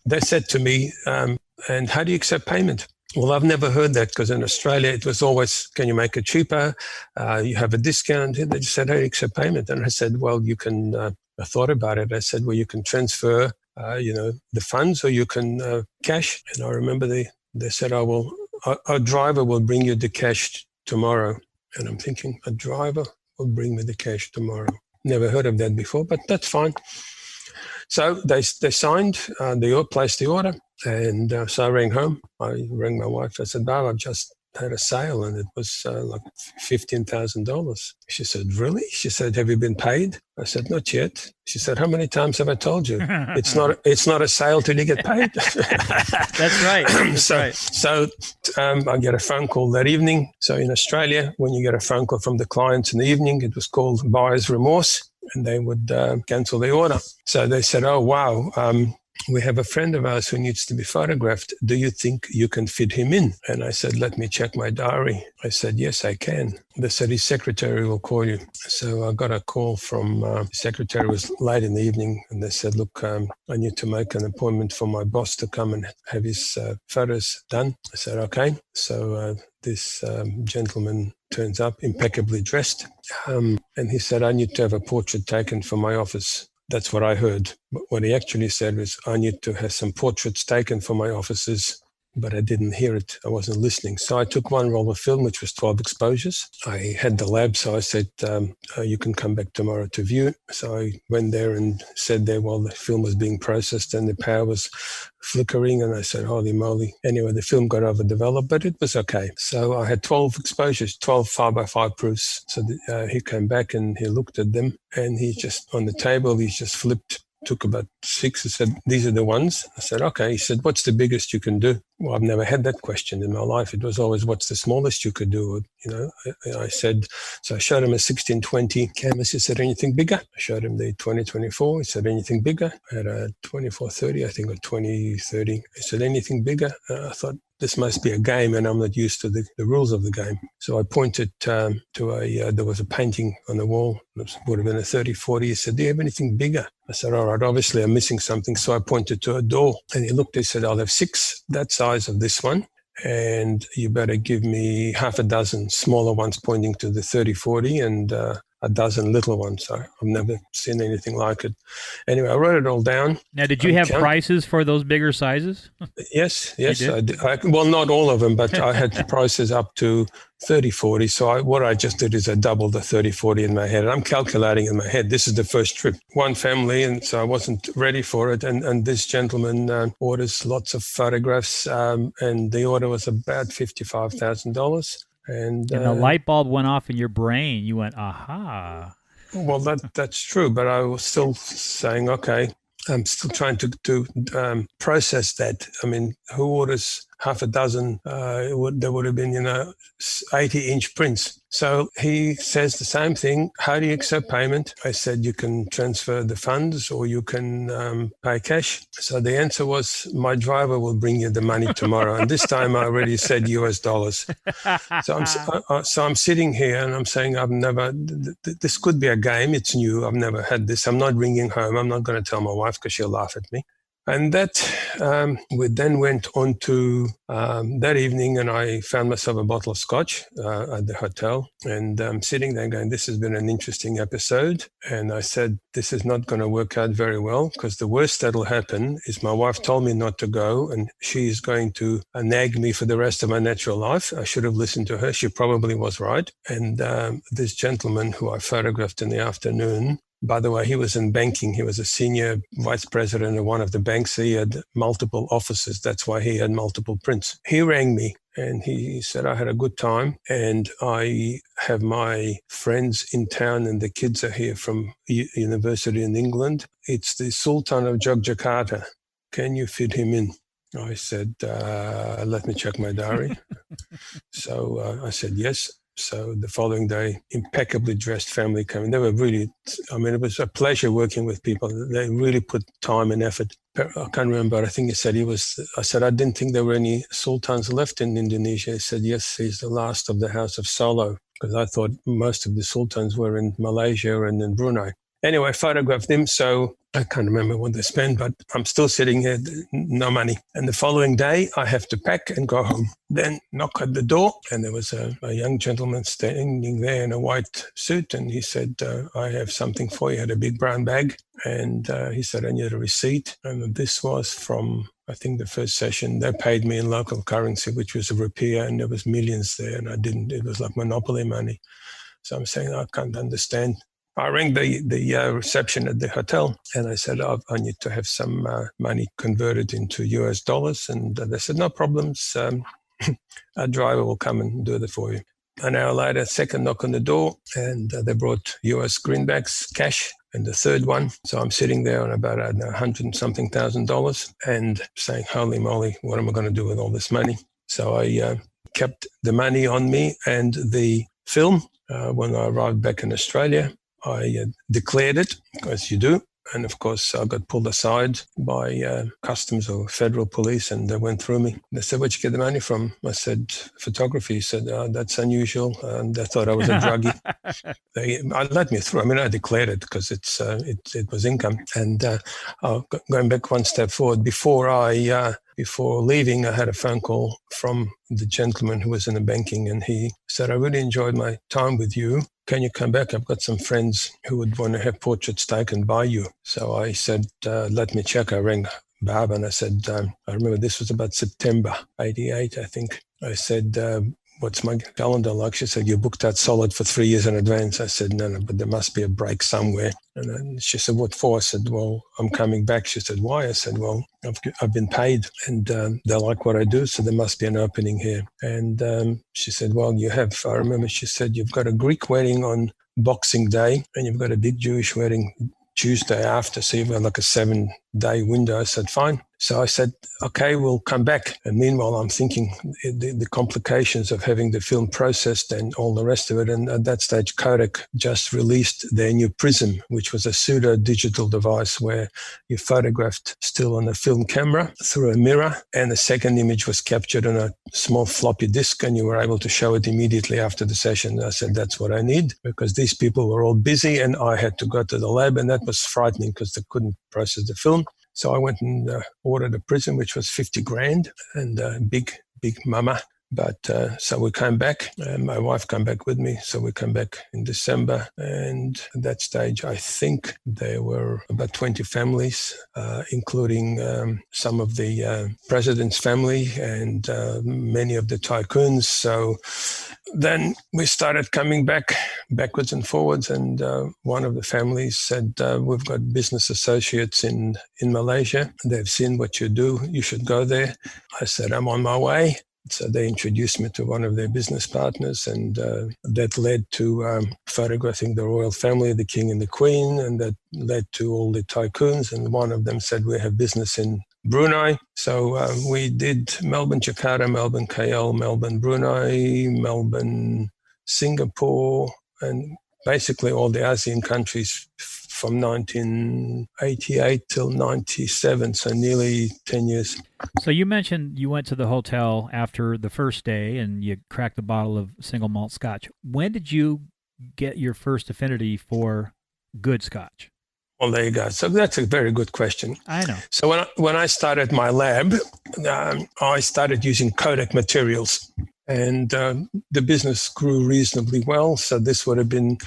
they said to me, and how do you accept payment? Well, I've never heard that because in Australia it was always, can you make it cheaper? You have a discount. They just said, hey, accept payment. And I said, well, you can, I thought about it. I said, well, you can transfer, the funds, or you can cash. And I remember they said, our driver will bring you the cash tomorrow. And I'm thinking, a driver will bring me the cash tomorrow. Never heard of that before, but that's fine. So they signed, they placed the order. And so I rang home. I rang my wife. I said, "Barb, I've just had a sale and it was like $15,000. She said, "Really?" She said, "Have you been paid?" I said, "Not yet." She said, "How many times have I told you? It's not a sale till you get paid." That's right. So I get a phone call that evening. So in Australia, when you get a phone call from the clients in the evening, it was called buyer's remorse, and they would cancel the order. So they said, "Oh, wow. We have a friend of ours who needs to be photographed. Do you think you can fit him in?" And I said, "Let me check my diary." I said, "Yes, I can." They said, "His secretary will call you." So I got a call from the secretary. It was late in the evening, and they said, "Look, I need to make an appointment for my boss to come and have his photos done." I said, "Okay." So this gentleman turns up impeccably dressed, and he said, "I need to have a portrait taken for my office." That's what I heard. But what he actually said was, "I need to have some portraits taken for my offices," but I didn't hear it. I wasn't listening. So I took one roll of film, which was 12 exposures. I had the lab, so I said, "You can come back tomorrow to view." So I went there and said there while the film was being processed and the power was flickering, and I said, "Holy moly." Anyway, the film got overdeveloped, but it was okay. So I had 12 exposures, 12 5x5 proofs. So he came back and he looked at them, and he just, on the table, he just flipped, took about 6 and said, "These are the ones." I said, "Okay." He said, "What's the biggest you can do?" Well, I've never had that question in my life. It was always, "What's the smallest you could do?" I said, so I showed him a 16-20 canvas. He said, "Anything bigger?" I showed him the 20-24. He said, "Anything bigger?" I had a 24-30, I think, or 20-30. He said, "Anything bigger?" I thought, this must be a game, and I'm not used to the rules of the game. So I pointed to there was a painting on the wall. It would have been a 30-40. He said, "Do you have anything bigger?" I said, "All right, obviously I'm missing something." So I pointed to a door, and he looked, he said, "I'll have 6 that size of this one, and you better give me half a dozen smaller ones pointing to the 30-40 and a dozen little ones." So I've never seen anything like it. Anyway, I wrote it all down. Now, did you have prices for those bigger sizes? Yes. I did. Well, not all of them, but I had prices up to 30-40. So what I just did is I doubled the 30-40 in my head. And I'm calculating in my head, this is the first trip. One family, and so I wasn't ready for it. And this gentleman orders lots of photographs, and the order was about $55,000. And the light bulb went off in your brain. You went, aha. Well, that's true, but I was still saying, okay, I'm still trying to process that. I mean, who orders half a dozen? There would have been, 80-inch prints. So he says the same thing. "How do you accept payment?" I said, "You can transfer the funds or you can pay cash." So the answer was, "My driver will bring you the money tomorrow." And this time I already said US dollars. So I'm sitting here and I'm saying, I've never, this could be a game. It's new. I've never had this. I'm not ringing home. I'm not going to tell my wife because she'll laugh at me. And that we then went on to that evening, and I found myself a bottle of scotch at the hotel. And I'm sitting there going, this has been an interesting episode. And I said, this is not going to work out very well, because the worst that'll happen is my wife told me not to go, and she is going to nag me for the rest of my natural life. I should have listened to her. She probably was right. And this gentleman who I photographed in the afternoon, by the way, he was in banking. He was a senior vice president of one of the banks. He had multiple offices. That's why he had multiple prints. He rang me and he said, I had a good time and I have my friends in town and the kids are here from university in England. It's the Sultan of Yogyakarta. Can you fit him in? I said, let me check my diary. So I said, yes. So the following day, impeccably dressed family came in. They were really, it was a pleasure working with people. They really put time and effort. I can't remember, but I think he said I said, I didn't think there were any sultans left in Indonesia. He said, yes, he's the last of the House of Solo, because I thought most of the sultans were in Malaysia and in Brunei. Anyway, I photographed them, so I can't remember what they spent, but I'm still sitting here, no money. And the following day, I have to pack and go home. Then knock at the door, and there was a young gentleman standing there in a white suit, and he said, I have something for you. He had a big brown bag, and he said, I need a receipt. And this was from, I think, the first session. They paid me in local currency, which was a rupiah, and there was millions there, and it was like monopoly money. So I'm saying, I can't understand. I rang the reception at the hotel and I said, I need to have some money converted into US dollars. And they said, no problems. A driver will come and do it for you. An hour later, second knock on the door, and they brought US greenbacks, cash, and the third one. So I'm sitting there on about $100-something thousand and saying, holy moly, what am I going to do with all this money? So I kept the money on me and the film. When I arrived back in Australia, I declared it, as you do. And of course, I got pulled aside by customs or federal police, and they went through me. They said, "Where'd you get the money from?" I said, "Photography." He said, "That's unusual." And they thought I was a druggie. They let me through. I mean, I declared it because it was income. And going back one step forward, before leaving, I had a phone call from the gentleman who was in the banking, and he said, "I really enjoyed my time with you. Can you come back? I've got some friends who would want to have portraits taken by you." So I said, let me check. I rang Barb and I said, I remember this was about September 88, I think. I said, what's my calendar like? She said, you booked out solid for 3 years in advance. I said, no, but there must be a break somewhere. And then she said, what for? I said, well, I'm coming back. She said, why? I said, well, I've been paid and they like what I do, so there must be an opening here. And she said, well, I remember she said, you've got a Greek wedding on Boxing Day and you've got a big Jewish wedding Tuesday after, so you've got like a 7-day window. I said, fine. So I said, okay, we'll come back. And meanwhile, I'm thinking the complications of having the film processed and all the rest of it. And at that stage, Kodak just released their new Prism, which was a pseudo-digital device where you photographed still on a film camera through a mirror, and the second image was captured on a small floppy disk, and you were able to show it immediately after the session. I said, that's what I need, because these people were all busy and I had to go to the lab, and that was frightening because they couldn't process the film. So I went and ordered a Prism, which was $50,000, and big mama. But so we came back, and my wife came back with me. So we came back in December. And at that stage, I think there were about 20 families, including some of the president's family and many of the tycoons. So then we started coming backwards and forwards. And one of the families said, we've got business associates in Malaysia. They've seen what you do. You should go there. I said, I'm on my way. So they introduced me to one of their business partners, and that led to photographing the royal family, the king and the queen, and that led to all the tycoons. And one of them said, we have business in Brunei. So we did Melbourne, Jakarta, Melbourne, KL, Melbourne, Brunei, Melbourne, Singapore, and basically all the ASEAN countries from 1988 till 97, so nearly 10 years. So you mentioned you went to the hotel after the first day and you cracked a bottle of single malt Scotch. When did you get your first affinity for good Scotch? Well, there you go. So that's a very good question. I know. So when I started my lab, I started using Kodak materials, and the business grew reasonably well. So this would have been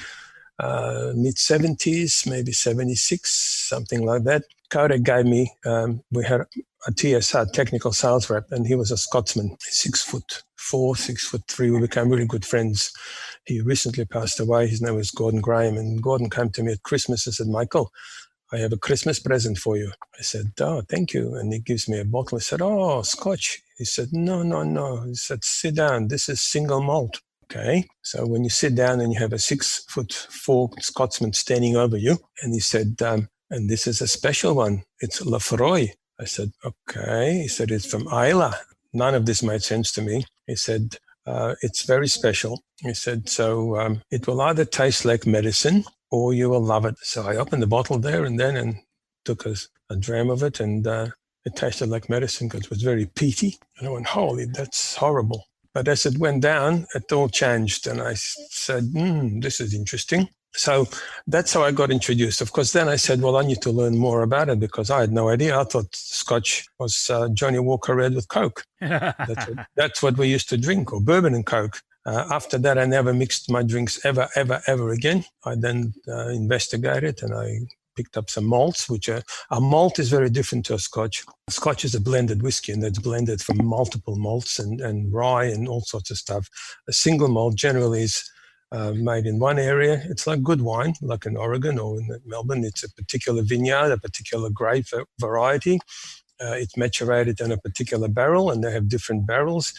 mid-70s, maybe 76, something like that. Kodak gave me, we had a TSR, technical sales rep, and he was a Scotsman, 6'4", 6'3". We became really good friends. He recently passed away. His name was Gordon Graham, and Gordon came to me at Christmas and said, Michael, I have a Christmas present for you. I said, oh, thank you. And he gives me a bottle. I said, oh, Scotch. He said, no. He said, sit down. This is single malt. Okay, so when you sit down and you have a 6'4" Scotsman standing over you, and he said, and this is a special one. It's Lafroy. I said, okay. He said, it's from Islay. None of this made sense to me. He said, it's very special. He said, so it will either taste like medicine or you will love it. So I opened the bottle there and then and took a dram of it, and it tasted like medicine because it was very peaty. And I went, holy, that's horrible. But as it went down, it all changed. And I said, this is interesting. So that's how I got introduced. Of course, then I said, well, I need to learn more about it because I had no idea. I thought Scotch was Johnny Walker Red with Coke. That's what we used to drink, or bourbon and Coke. After that, I never mixed my drinks ever again. I then investigated, and I picked up some malts, which a malt is very different to a Scotch. A Scotch is a blended whiskey, and that's blended from multiple malts and rye and all sorts of stuff. A single malt generally is made in one area. It's like good wine, like in Oregon or in Melbourne. It's a particular vineyard, a particular grape variety. It's maturated in a particular barrel, and they have different barrels.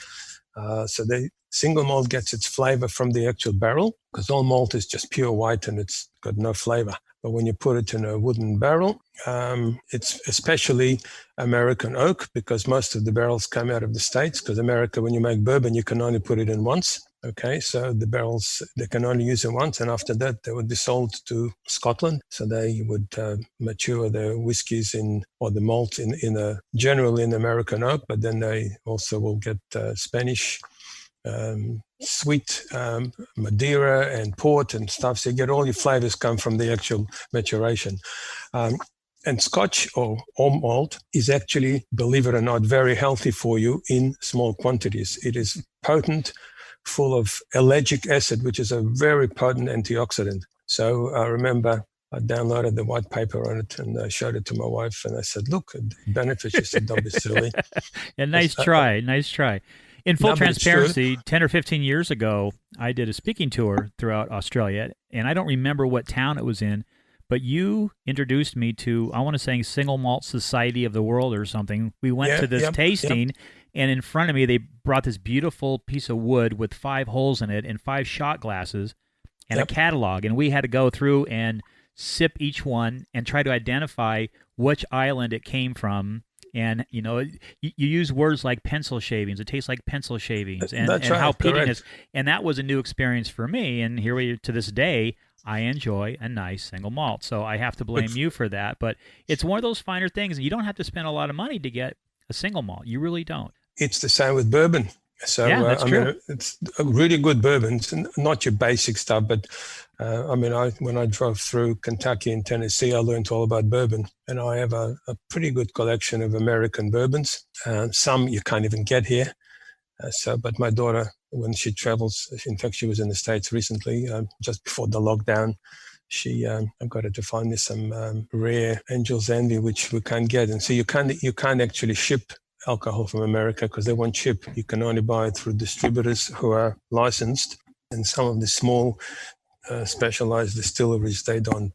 So the single malt gets its flavor from the actual barrel, because all malt is just pure white and it's got no flavor. But when you put it in a wooden barrel, it's especially American oak, because most of the barrels come out of the States, because America, when you make bourbon, you can only put it in once. Okay, so the barrels, they can only use it once, and after that, they would be sold to Scotland. So they would mature their whiskies or the malt generally in American oak, but then they also will get Spanish sweet Madeira and port and stuff. So you get all your flavors come from the actual maturation. And Scotch or malt is actually, believe it or not, very healthy for you in small quantities. It is potent, full of ellagic acid, which is a very potent antioxidant. So I remember I downloaded the white paper on it and I showed it to my wife and I said, look, it benefits. She said, don't be silly. Nice try. In full transparency, 10 or 15 years ago, I did a speaking tour throughout Australia, and I don't remember what town it was in, but you introduced me to, I want to say, Single Malt Society of the World or something. We went to this tasting, and in front of me, they brought this beautiful piece of wood with 5 holes in it and 5 shot glasses and a catalog, and we had to go through and sip each one and try to identify which island it came from. And, you use words like pencil shavings. It tastes like pencil shavings, and how peating is. And that was a new experience for me. And here we are to this day, I enjoy a nice single malt. So I have to blame you for that. But it's one of those finer things. You don't have to spend a lot of money to get a single malt. You really don't. It's the same with bourbon. So, that's true. mean, it's a really good bourbon. It's not your basic stuff, but when I drove through Kentucky and Tennessee, I learned all about bourbon. And I have a pretty good collection of American bourbons. Some you can't even get here. But my daughter, when she travels, in fact, she was in the States recently, just before the lockdown. I got her to find me some rare Angel's Envy, which we can't get. And so you can't actually ship alcohol from America because they won't ship. You can only buy it through distributors who are licensed. And some of the small specialized distilleries, they don't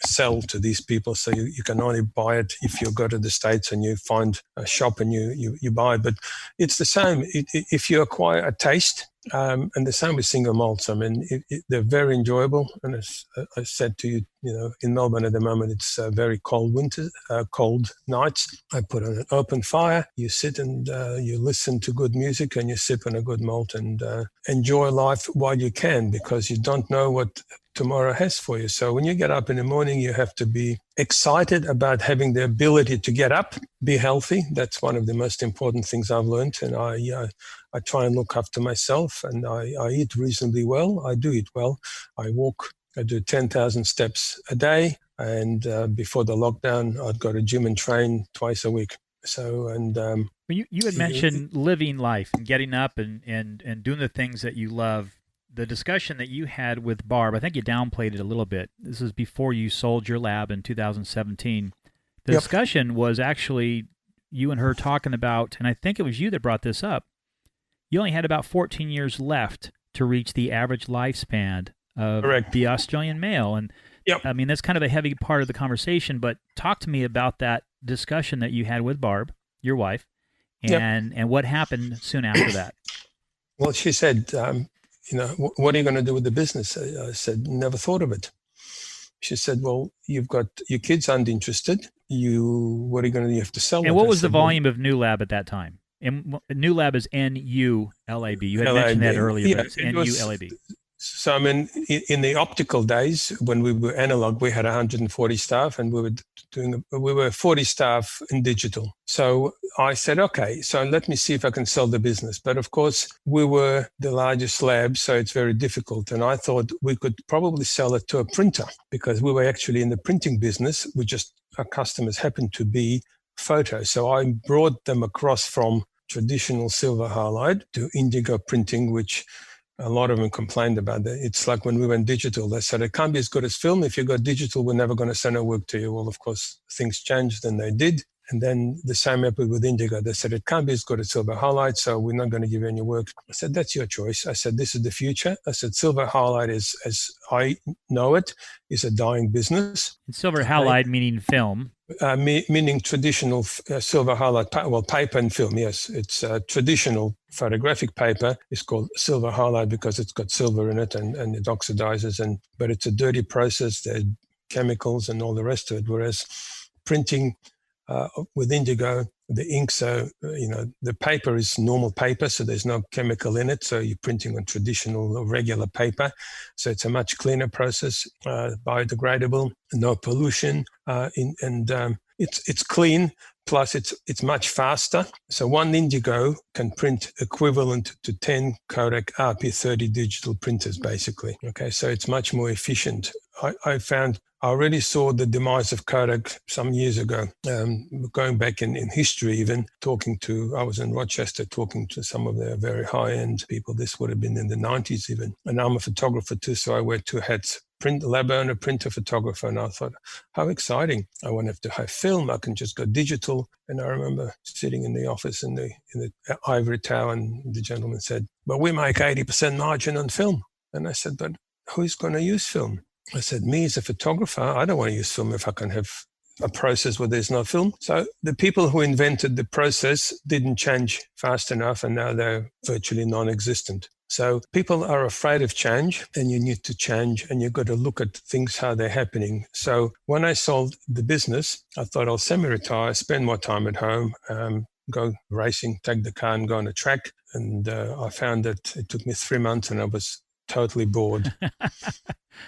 sell to these people. So you can only buy it if you go to the States and you find a shop and you buy it. But it's the same. If you acquire a taste, and the same with single malts. I mean, they're very enjoyable. And as I said to you, in Melbourne at the moment, it's very cold cold nights. I put on an open fire. You sit and you listen to good music and you sip on a good malt and enjoy life while you can, because you don't know what tomorrow has for you. So when you get up in the morning, you have to be excited about having the ability to get up, be healthy. That's one of the most important things I've learned. And I try and look after myself, and I eat reasonably well. I do eat well. I walk. I do 10,000 steps a day. And before the lockdown, I'd go to gym and train twice a week. So, and you had mentioned living life and getting up and doing the things that you love. The discussion that you had with Barb, I think you downplayed it a little bit. This is before you sold your lab in 2017. The discussion was actually you and her talking about, and I think it was you that brought this up, you only had about 14 years left to reach the average lifespan of the Australian male. And I mean, that's kind of a heavy part of the conversation, but talk to me about that discussion that you had with Barb, your wife, and what happened soon after that. Well, she said, what are you going to do with the business? I said, never thought of it. She said, well, you've got your kids aren't interested. What are you going to do? You have to sell it. And what was the volume of New Lab at that time? And New Lab is N-U-L-A-B. You had mentioned that earlier, but it's N-U-L-A-B. So, I mean, in the optical days, when we were analog, we had 140 staff and we were 40 staff in digital. So I said, okay, so let me see if I can sell the business. But of course, we were the largest lab, so it's very difficult. And I thought we could probably sell it to a printer because we were actually in the printing business. Our customers happened to be photos. So I brought them across from traditional silver halide to indigo printing, which a lot of them complained about that. It's like when we went digital, they said, it can't be as good as film. If you go digital, we're never going to send our work to you. Well, of course, things changed and they did. And then the same happened with indigo. They said, it can't be as good as silver halide, so we're not going to give you any work. I said, that's your choice. I said, this is the future. I said, silver halide is, as I know it, is a dying business. And silver halide meaning film. Meaning traditional silver halide, well, paper and film, yes. It's traditional photographic paper is called silver halide because it's got silver in it and it oxidizes, but it's a dirty process. There's chemicals and all the rest of it, whereas printing with indigo, the ink, so, the paper is normal paper, so there's no chemical in it. So you're printing on traditional or regular paper. So it's a much cleaner process, biodegradable, no pollution, it's clean. Plus, it's much faster. So one indigo can print equivalent to 10 Kodak RP30 digital printers, basically. Okay, so it's much more efficient. I already saw the demise of Kodak some years ago, going back in history even, I was in Rochester talking to some of the very high-end people. This would have been in the 90s even. And I'm a photographer too, so I wear two hats. Lab owner, printer, photographer, and I thought, how exciting. I won't have to have film, I can just go digital. And I remember sitting in the office in the ivory tower, and the gentleman said, but we make 80% margin on film. And I said, but who's going to use film? I said, me as a photographer, I don't want to use film if I can have a process where there's no film. So the people who invented the process didn't change fast enough, and now they're virtually non-existent. So people are afraid of change, and you need to change, and you've got to look at things, how they're happening. So when I sold the business, I thought I'll semi-retire, spend more time at home, go racing, take the car and go on a track. And I found that it took me 3 months and I was totally bored.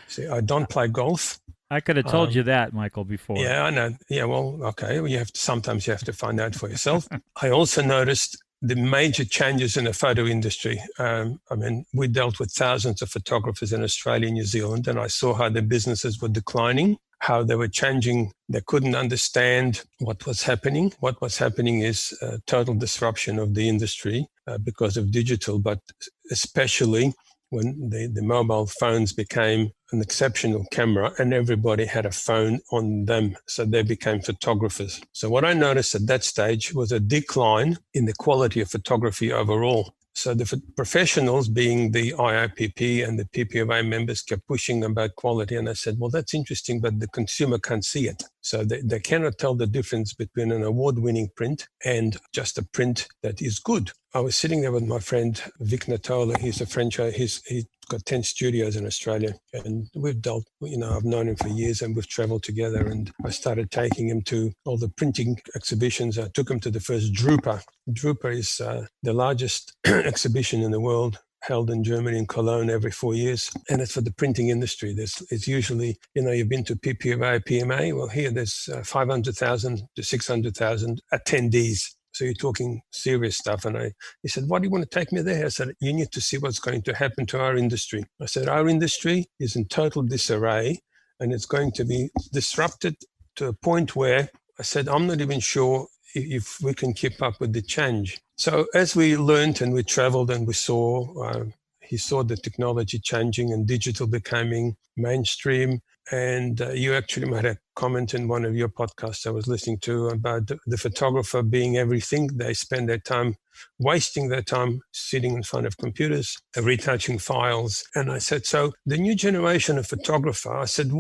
See, I don't play golf. I could have told you that, Michael, before. Yeah, I know. Yeah, well, okay. Well, sometimes you have to find out for yourself. I also noticed the major changes in the photo industry. We dealt with thousands of photographers in Australia and New Zealand, and I saw how their businesses were declining, how they were changing. They couldn't understand what was happening. What was happening is total disruption of the industry because of digital, but especially when the mobile phones became an exceptional camera and everybody had a phone on them. So they became photographers. So what I noticed at that stage was a decline in the quality of photography overall. So the professionals, being the IIPP and the PPOA members, kept pushing about quality. And I said, well, that's interesting, but the consumer can't see it. So they cannot tell the difference between an award-winning print and just a print that is good. I was sitting there with my friend Vic Natola. He's a French. He's got 10 studios in Australia, and we've dealt. I've known him for years, and we've traveled together. And I started taking him to all the printing exhibitions. I took him to the first Drupa. Drupa is the largest exhibition in the world, held in Germany, in Cologne, every 4 years. And it's for the printing industry. It's usually, you've been to PPOA, PMA. Well, here there's 500,000 to 600,000 attendees. So you're talking serious stuff. And he said, why do you want to take me there? I said, you need to see what's going to happen to our industry. I said, our industry is in total disarray, and it's going to be disrupted to a point where I said, I'm not even sure if we can keep up with the change. So as we learned and we traveled and we saw, he saw the technology changing and digital becoming mainstream. And you actually made a comment in one of your podcasts I was listening to about the photographer being everything. They spend their time, wasting their time sitting in front of computers, retouching files. And I said, so the new generation of photographer, I said,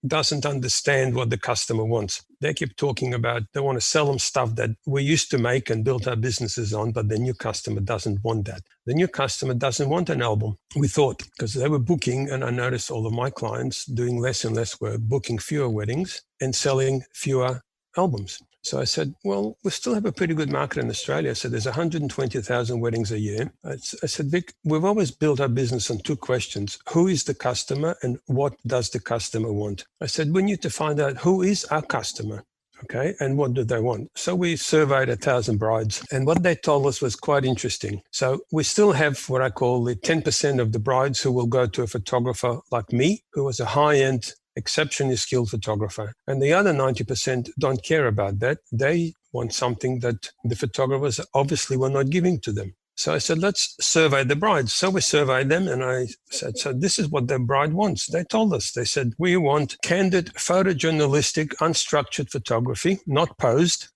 doesn't understand what the customer wants. They keep talking about, they want to sell them stuff that we used to make and built our businesses on, but the new customer doesn't want that. The new customer doesn't want an album, we thought, because they were booking, and I noticed all of my clients doing less and less work, booking fewer weddings and selling fewer albums. So I said, well, we still have a pretty good market in Australia. So there's 120,000 weddings a year. I said, Vic, we've always built our business on two questions. Who is the customer and what does the customer want? I said, we need to find out who is our customer, okay, and what do they want? So we surveyed 1,000 brides, and what they told us was quite interesting. So we still have what I call the 10% of the brides who will go to a photographer like me, who was a high-end, exceptionally skilled photographer. And the other 90% don't care about that. They want something that the photographers obviously were not giving to them. So I said, let's survey the brides. So we surveyed them, and I said, so this is what the bride wants. They told us, they said, we want candid, photojournalistic, unstructured photography, not posed.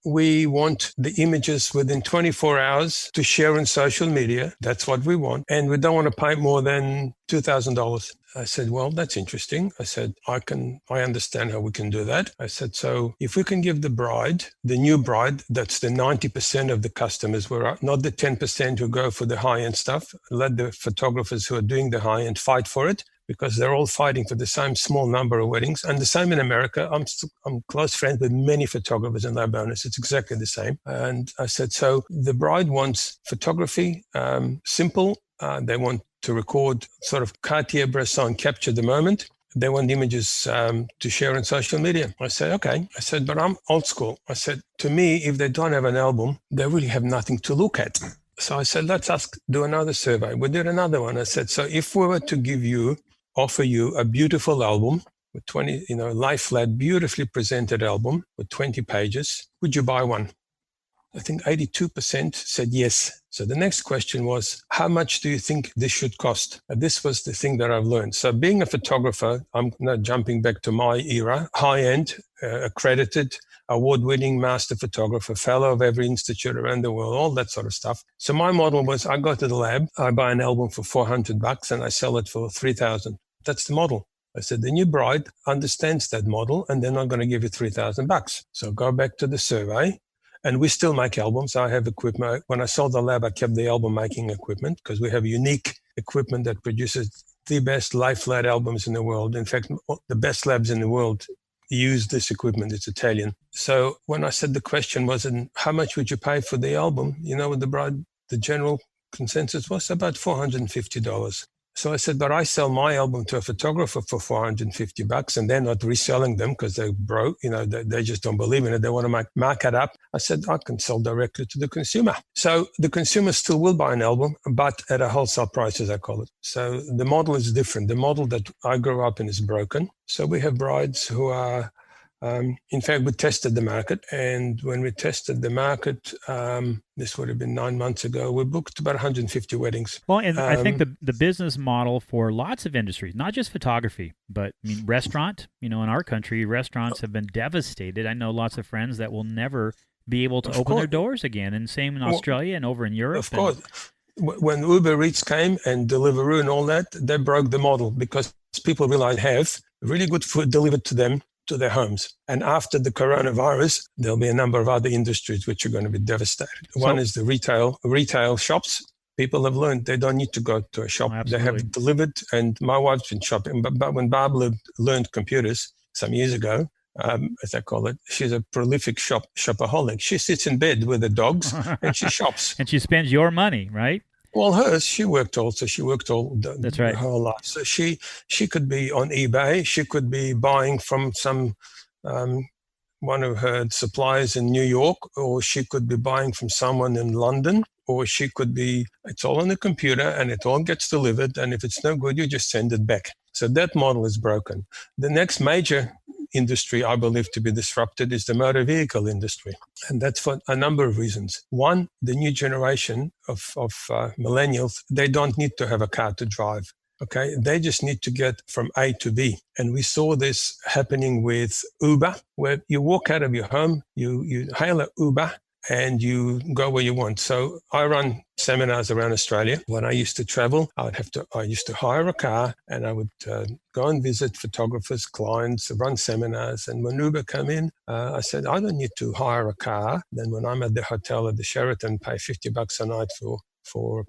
We want the images within 24 hours to share on social media. That's what we want. And we don't want to pay more than $2,000. I said, well, that's interesting. I said, I understand how we can do that. I said, so if we can give the bride, the new bride, that's the 90% of the customers, not the 10% who go for the high-end stuff. Let the photographers who are doing the high-end fight for it, because they're all fighting for the same small number of weddings. And the same in America. I'm close friends with many photographers in La Bonus. It's exactly the same. And I said, so the bride wants photography, simple. They want to record sort of Cartier-Bresson, capture the moment. They want images to share on social media. I said, okay. I said, but I'm old school. I said, to me, if they don't have an album, they really have nothing to look at. So I said, let's do another survey. We did another one. I said, so if we were to offer you a beautiful album with 20, lie-flat, beautifully presented album with 20 pages, would you buy one? I think 82% said yes. So the next question was, how much do you think this should cost? This was the thing that I've learned. So being a photographer, I'm now jumping back to my era, high-end, accredited, award-winning master photographer, fellow of every institute around the world, all that sort of stuff. So my model was, I go to the lab, I buy an album for $400 and I sell it for $3,000. That's the model. I said, the new bride understands that model and they're not going to give you $3,000. So go back to the survey. And we still make albums. I have equipment. When I sold the lab, I kept the album making equipment because we have unique equipment that produces the best lie-flat albums in the world. In fact, the best labs in the world use this equipment. It's Italian. So when I said the question wasn't, how much would you pay for the album? With the bride, the general consensus was about $450. So I said, but I sell my album to a photographer for $450 and they're not reselling them because they're broke. They just don't believe in it. They want to mark it up. I said, I can sell directly to the consumer. So the consumer still will buy an album, but at a wholesale price, as I call it. So the model is different. The model that I grew up in is broken. So we have brides who are, in fact, we tested the market. And when we tested the market, this would have been 9 months ago, we booked about 150 weddings. Well, and I think the business model for lots of industries, not just photography, but restaurant, in our country, restaurants have been devastated. I know lots of friends that will never be able to open their doors again. And same in Australia and over in Europe. Of course. When Uber Eats came and Deliveroo and all that, they broke the model because people realized have really good food delivered to them, to their homes. And after the coronavirus, there'll be a number of other industries which are going to be devastated. One is the retail shops. People have learned they don't need to go to a shop. Absolutely. They have it delivered. And my wife's been shopping. But when Barb learned computers some years ago, as I call it, she's a prolific shopaholic. She sits in bed with the dogs and she shops. And she spends your money, right? Well, hers, she worked all That's right. Her whole life. So she could be on eBay. She could be buying from some one of her suppliers in New York, or she could be buying from someone in London, or she could be, it's all on the computer and it all gets delivered. And if it's no good, you just send it back. So that model is broken. The next major industry I believe to be disrupted is the motor vehicle industry. And that's for a number of reasons. One, the new generation of millennials, they don't need to have a car to drive. Okay, they just need to get from A to B. And we saw this happening with Uber, where you walk out of your home, you hail an Uber, and you go where you want. So I run seminars around Australia. When I used to travel, I used to hire a car and I would go and visit photographers, clients, run seminars. And when Uber came in, I said, I don't need to hire a car. Then when I'm at the hotel at the Sheraton, pay $50 a night for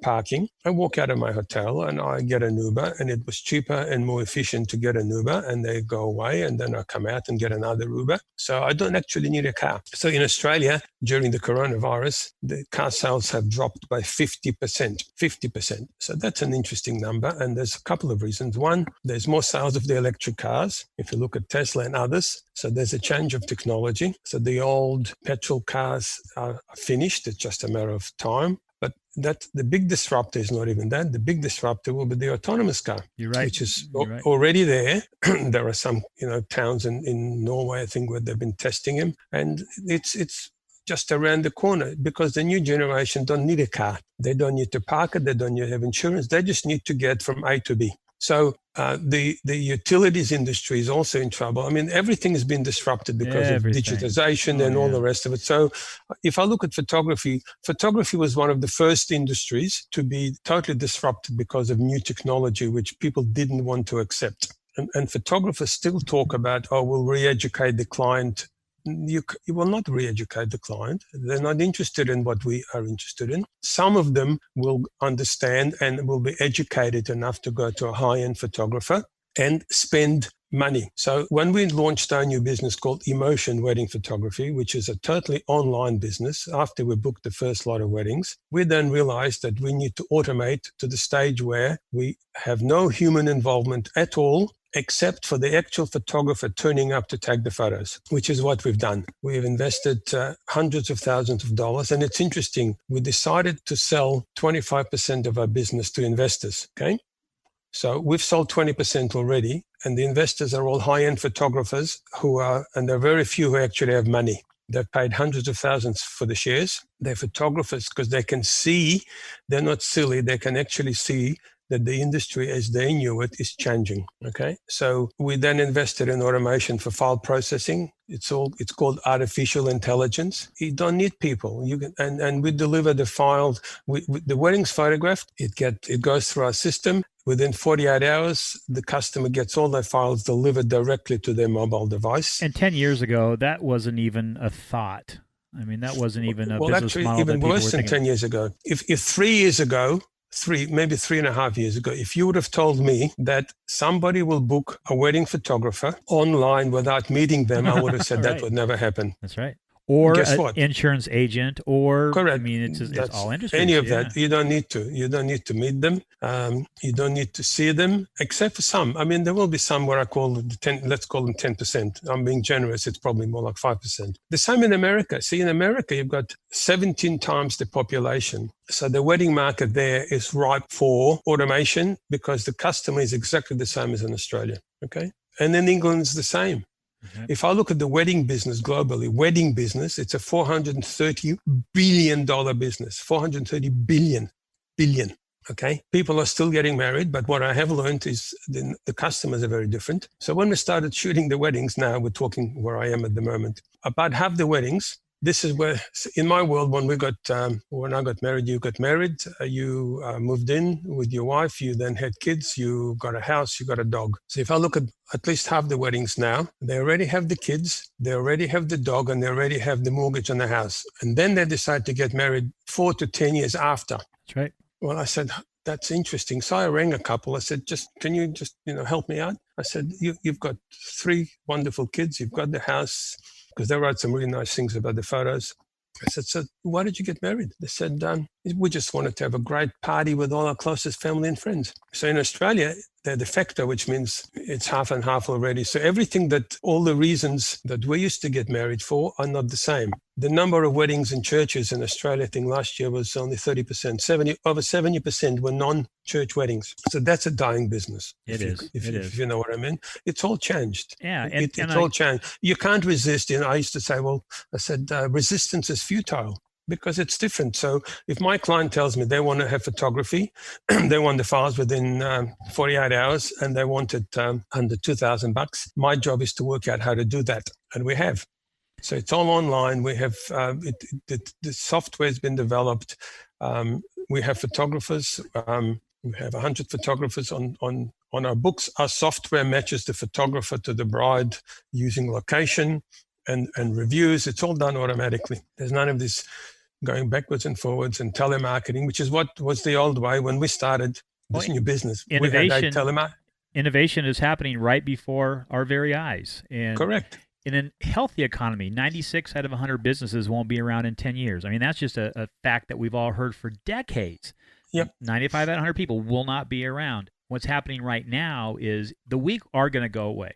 parking. I walk out of my hotel and I get an Uber, and it was cheaper and more efficient to get an Uber, and they go away and then I come out and get another Uber. So I don't actually need a car. So in Australia, during the coronavirus, the car sales have dropped by 50%. So that's an interesting number. And there's a couple of reasons. One, there's more sales of the electric cars. If you look at Tesla and others, so there's a change of technology. So the old petrol cars are finished. It's just a matter of time. But that the big disruptor is not even that. The big disruptor will be the autonomous car, You're right. which is Right. already there. There are some, towns in Norway, I think, where they've been testing him, and it's just around the corner, because the new generation don't need a car. They don't need to park it. They don't need to have insurance. They just need to get from A to B. So the utilities industry is also in trouble. I mean, everything has been disrupted because of digitization and all the rest of it. So if I look at photography, photography was one of the first industries to be totally disrupted because of new technology, which people didn't want to accept. And photographers still talk about, oh, we'll re-educate the client. You will not re-educate the client. They're not interested in what we are interested in. Some of them will understand and will be educated enough to go to a high-end photographer and spend money. So when we launched our new business called Emotion Wedding Photography, which is a totally online business, after we booked the first lot of weddings, we then realized that we need to automate to the stage where we have no human involvement at all, except for the actual photographer turning up to take the photos, which is what we've done. We've invested hundreds of thousands of dollars. And it's interesting, we decided to sell 25% of our business to investors, okay? So we've sold 20% already, and the investors are all high-end photographers and there are very few who actually have money. They've paid hundreds of thousands for the shares. They're photographers because they can see, they're not silly, they can actually see that the industry as they knew it is changing, okay? So we then invested in automation for file processing. It's called artificial intelligence. You don't need people. And we deliver the files. The wedding's photographed. It goes through our system. Within 48 hours, the customer gets all their files delivered directly to their mobile device. And 10 years ago, that wasn't even a thought. I mean, that wasn't even a business model. Well, actually, even worse than 10 years ago. If 3 years ago, maybe 3.5 years ago, if you would have told me that somebody will book a wedding photographer online without meeting them, I would have said that would never happen. That's right. Or an insurance agent, or correct. I mean, it's all industry. Any of that, you don't need to. You don't need to meet them. You don't need to see them, except for some. I mean, there will be some where I call them let's call them 10%. I'm being generous. It's probably more like 5%. The same in America. See, in America, you've got 17 times the population. So the wedding market there is ripe for automation because the customer is exactly the same as in Australia. Okay, and in England, it's the same. Mm-hmm. If I look at the wedding business globally, it's a $430 billion business, 430 billion. Okay. People are still getting married, but what I have learned is the customers are very different. So when we started shooting the weddings, now we're talking where I am at the moment, about half the weddings. This is where, in my world, when I got married, you got married, you moved in with your wife, you then had kids, you got a house, you got a dog. So if I look at least half the weddings now, they already have the kids, they already have the dog, and they already have the mortgage on the house. And then they decide to get married 4 to 10 years after. That's right. Well, I said, that's interesting. So I rang a couple. I said, can you help me out? I said, you've got 3 wonderful kids, you've got the house, because they wrote some really nice things about the photos. I said, so why did you get married? They said, we just wanted to have a great party with all our closest family and friends. So in Australia, they're de facto, which means it's half and half already. So all the reasons that we used to get married for are not the same. The number of weddings in churches in Australia, I think last year was only 30%. Over 70% were non-church weddings. So that's a dying business. If you know what I mean. It's all changed. Yeah. It's all changed. You can't resist. I used to say, resistance is futile. Because it's different. So if my client tells me they want to have photography, they want the files within 48 hours, and they want it under $2,000, my job is to work out how to do that. And we have. So it's all online. We have the software has been developed. We have photographers. We have 100 photographers on our books. Our software matches the photographer to the bride using location and reviews. It's all done automatically. There's none of this going backwards and forwards and telemarketing, which is what was the old way when we started this new business. Innovation is happening right before our very eyes. And correct. In a healthy economy, 96 out of 100 businesses won't be around in 10 years. I mean, that's just a fact that we've all heard for decades. Yep. 95 out of 100 people will not be around. What's happening right now is the weak are going to go away.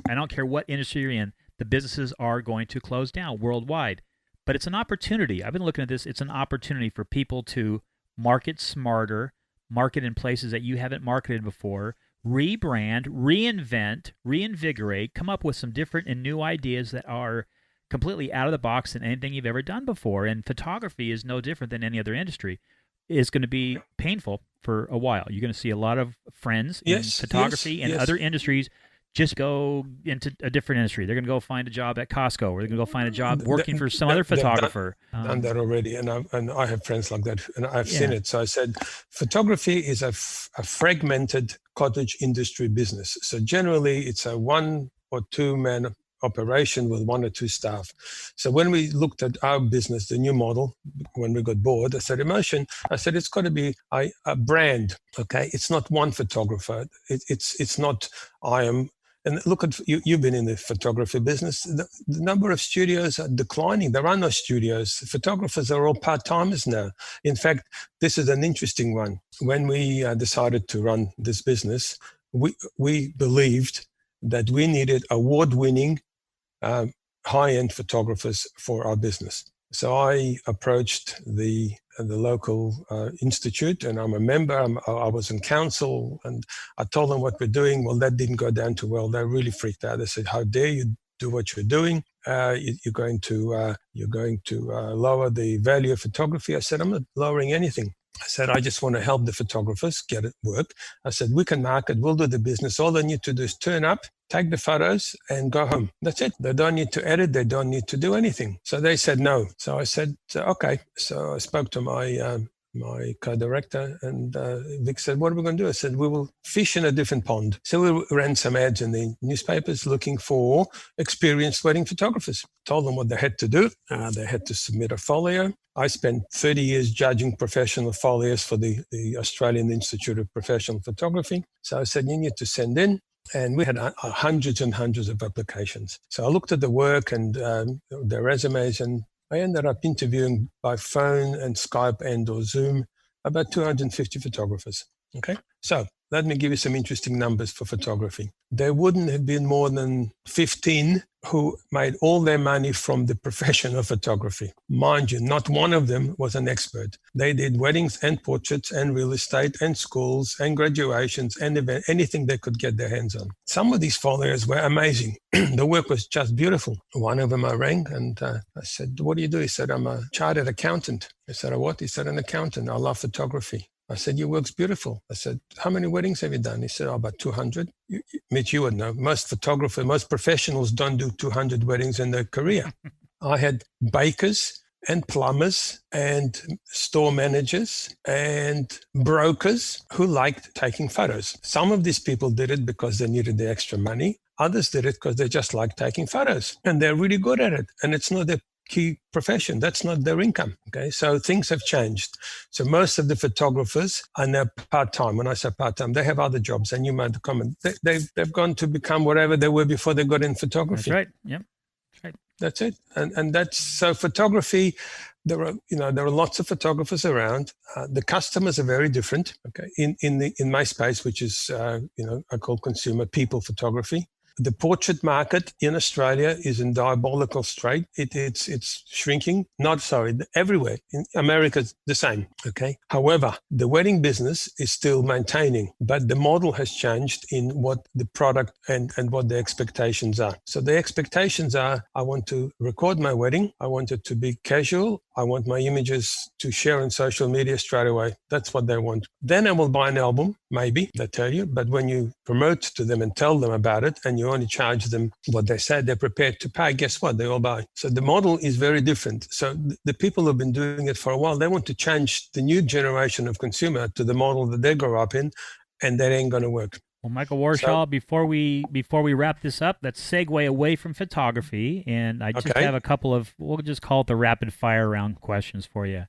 I don't care what industry you're in, the businesses are going to close down worldwide. But it's an opportunity. I've been looking at this. It's an opportunity for people to market smarter, market in places that you haven't marketed before, rebrand, reinvent, reinvigorate, come up with some different and new ideas that are completely out of the box than anything you've ever done before. And photography is no different than any other industry. It's going to be painful for a while. You're going to see a lot of friends in photography and other industries just go into a different industry. They're going to go find a job at Costco, or they're going to go find a job working for some other photographer. Done that already, and I have friends like that, and I've seen it. So I said, photography is a fragmented cottage industry business. So generally, it's a 1 or 2 man operation with 1 or 2 staff. So when we looked at our business, the new model, when we got bored, I said, Emotion, I said, it's got to be a brand. Okay, it's not one photographer. It's not I am. And look at you've been in the photography business. The number of studios are declining. There are no studios. Photographers are all part-timers now. In fact, this is an interesting one. When we decided to run this business, we believed that we needed award-winning high-end photographers for our business. So I approached the local institute, and I'm a member. I was in council, and I told them what we're doing. Well, that didn't go down too well. They really freaked out. They said, "How dare you do what you're doing? You're going to lower the value of photography." I said, "I'm not lowering anything." I said, "I just want to help the photographers get it work." I said, "We can market, we'll do the business. All they need to do is turn up, take the photos, and go home. That's it. They don't need to edit. They don't need to do anything." So they said no. So I said, okay. So I spoke to my co-director, and Vic said, "What are we going to do?" I said, "We will fish in a different pond." So we ran some ads in the newspapers looking for experienced wedding photographers. Told them what they had to do. They had to submit a folio. I spent 30 years judging professional folios for the Australian Institute of Professional Photography. So I said, "You need to send in." And we had hundreds and hundreds of applications. So I looked at the work and their resumes, and I ended up interviewing by phone and Skype and or Zoom about 250 photographers. Okay, so let me give you some interesting numbers for photography. There wouldn't have been more than 15 who made all their money from the profession of photography. Mind you, not one of them was an expert. They did weddings and portraits and real estate and schools and graduations and event, anything they could get their hands on. Some of these folios were amazing. The work was just beautiful. One of them I rang and I said, "What do you do?" He said, "I'm a chartered accountant." I said, "A what?" He said, "An accountant. I love photography." I said, "Your work's beautiful." I said, "How many weddings have you done?" He said, "About 200. Mitch, you would know. Most professionals don't do 200 weddings in their career. I had bakers and plumbers and store managers and brokers who liked taking photos. Some of these people did it because they needed the extra money. Others did it because they just liked taking photos, and they're really good at it. And it's not their key profession. That's not their income. Okay, so things have changed. So most of the photographers are now part-time. When I say part-time, they have other jobs, and you made the comment. They've gone to become whatever they were before they got in photography. That's right. Yep. That's right. That's it. And that's so photography. There are lots of photographers around. The customers are very different. Okay, in my space, which is I call consumer people photography. The portrait market in Australia is in diabolical strait. It's shrinking. Everywhere. In America, it's the same. Okay. However, the wedding business is still maintaining, but the model has changed in what the product and what the expectations are. So the expectations are, I want to record my wedding. I want it to be casual. I want my images to share on social media straight away. That's what they want. Then I will buy an album, maybe, they tell you. But when you promote to them and tell them about it, and you only charge them what they said they're prepared to pay, guess what? They all buy. So the model is very different. So the people who've been doing it for a while, they want to change the new generation of consumer to the model that they grew up in, and that ain't going to work. Well, Michael Warshall, before we wrap this up, let's segue away from photography, and I just have a couple of, we'll just call it the rapid fire round questions for you.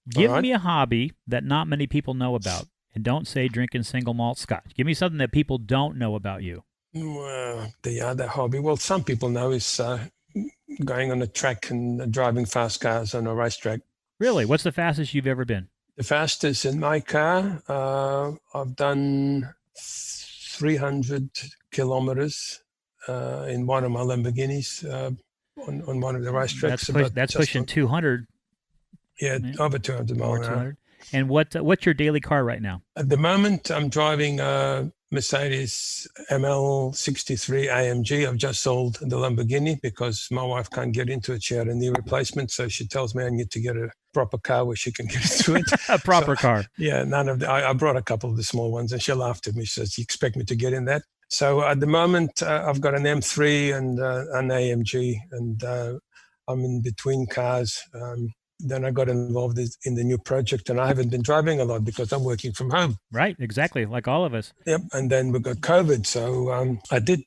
Give me a hobby that not many people know about, and don't say drinking single malt Scotch. Give me something that people don't know about you. Well, the other hobby, some people know, is going on a track and driving fast cars on a racetrack. Really? What's the fastest you've ever been? The fastest in my car, I've done 300 kilometers in one of my Lamborghinis on one of the racetracks. That's pushing 200. Yeah, over 200 miles an hour. And what's your daily car right now? At the moment, I'm driving a Mercedes ML63 AMG. I've just sold the Lamborghini because my wife can't get into it. She had a knee replacement, so she tells me I need to get a proper car where she can get into it. A proper car. Yeah, none of the, I brought a couple of the small ones, and she laughed at me. She says, "You expect me to get in that?" So at the moment, I've got an M3 and an AMG, and I'm in between cars. Then I got involved in the new project, and I haven't been driving a lot because I'm working from home. Right, exactly, like all of us. Yep, and then we got COVID, so I did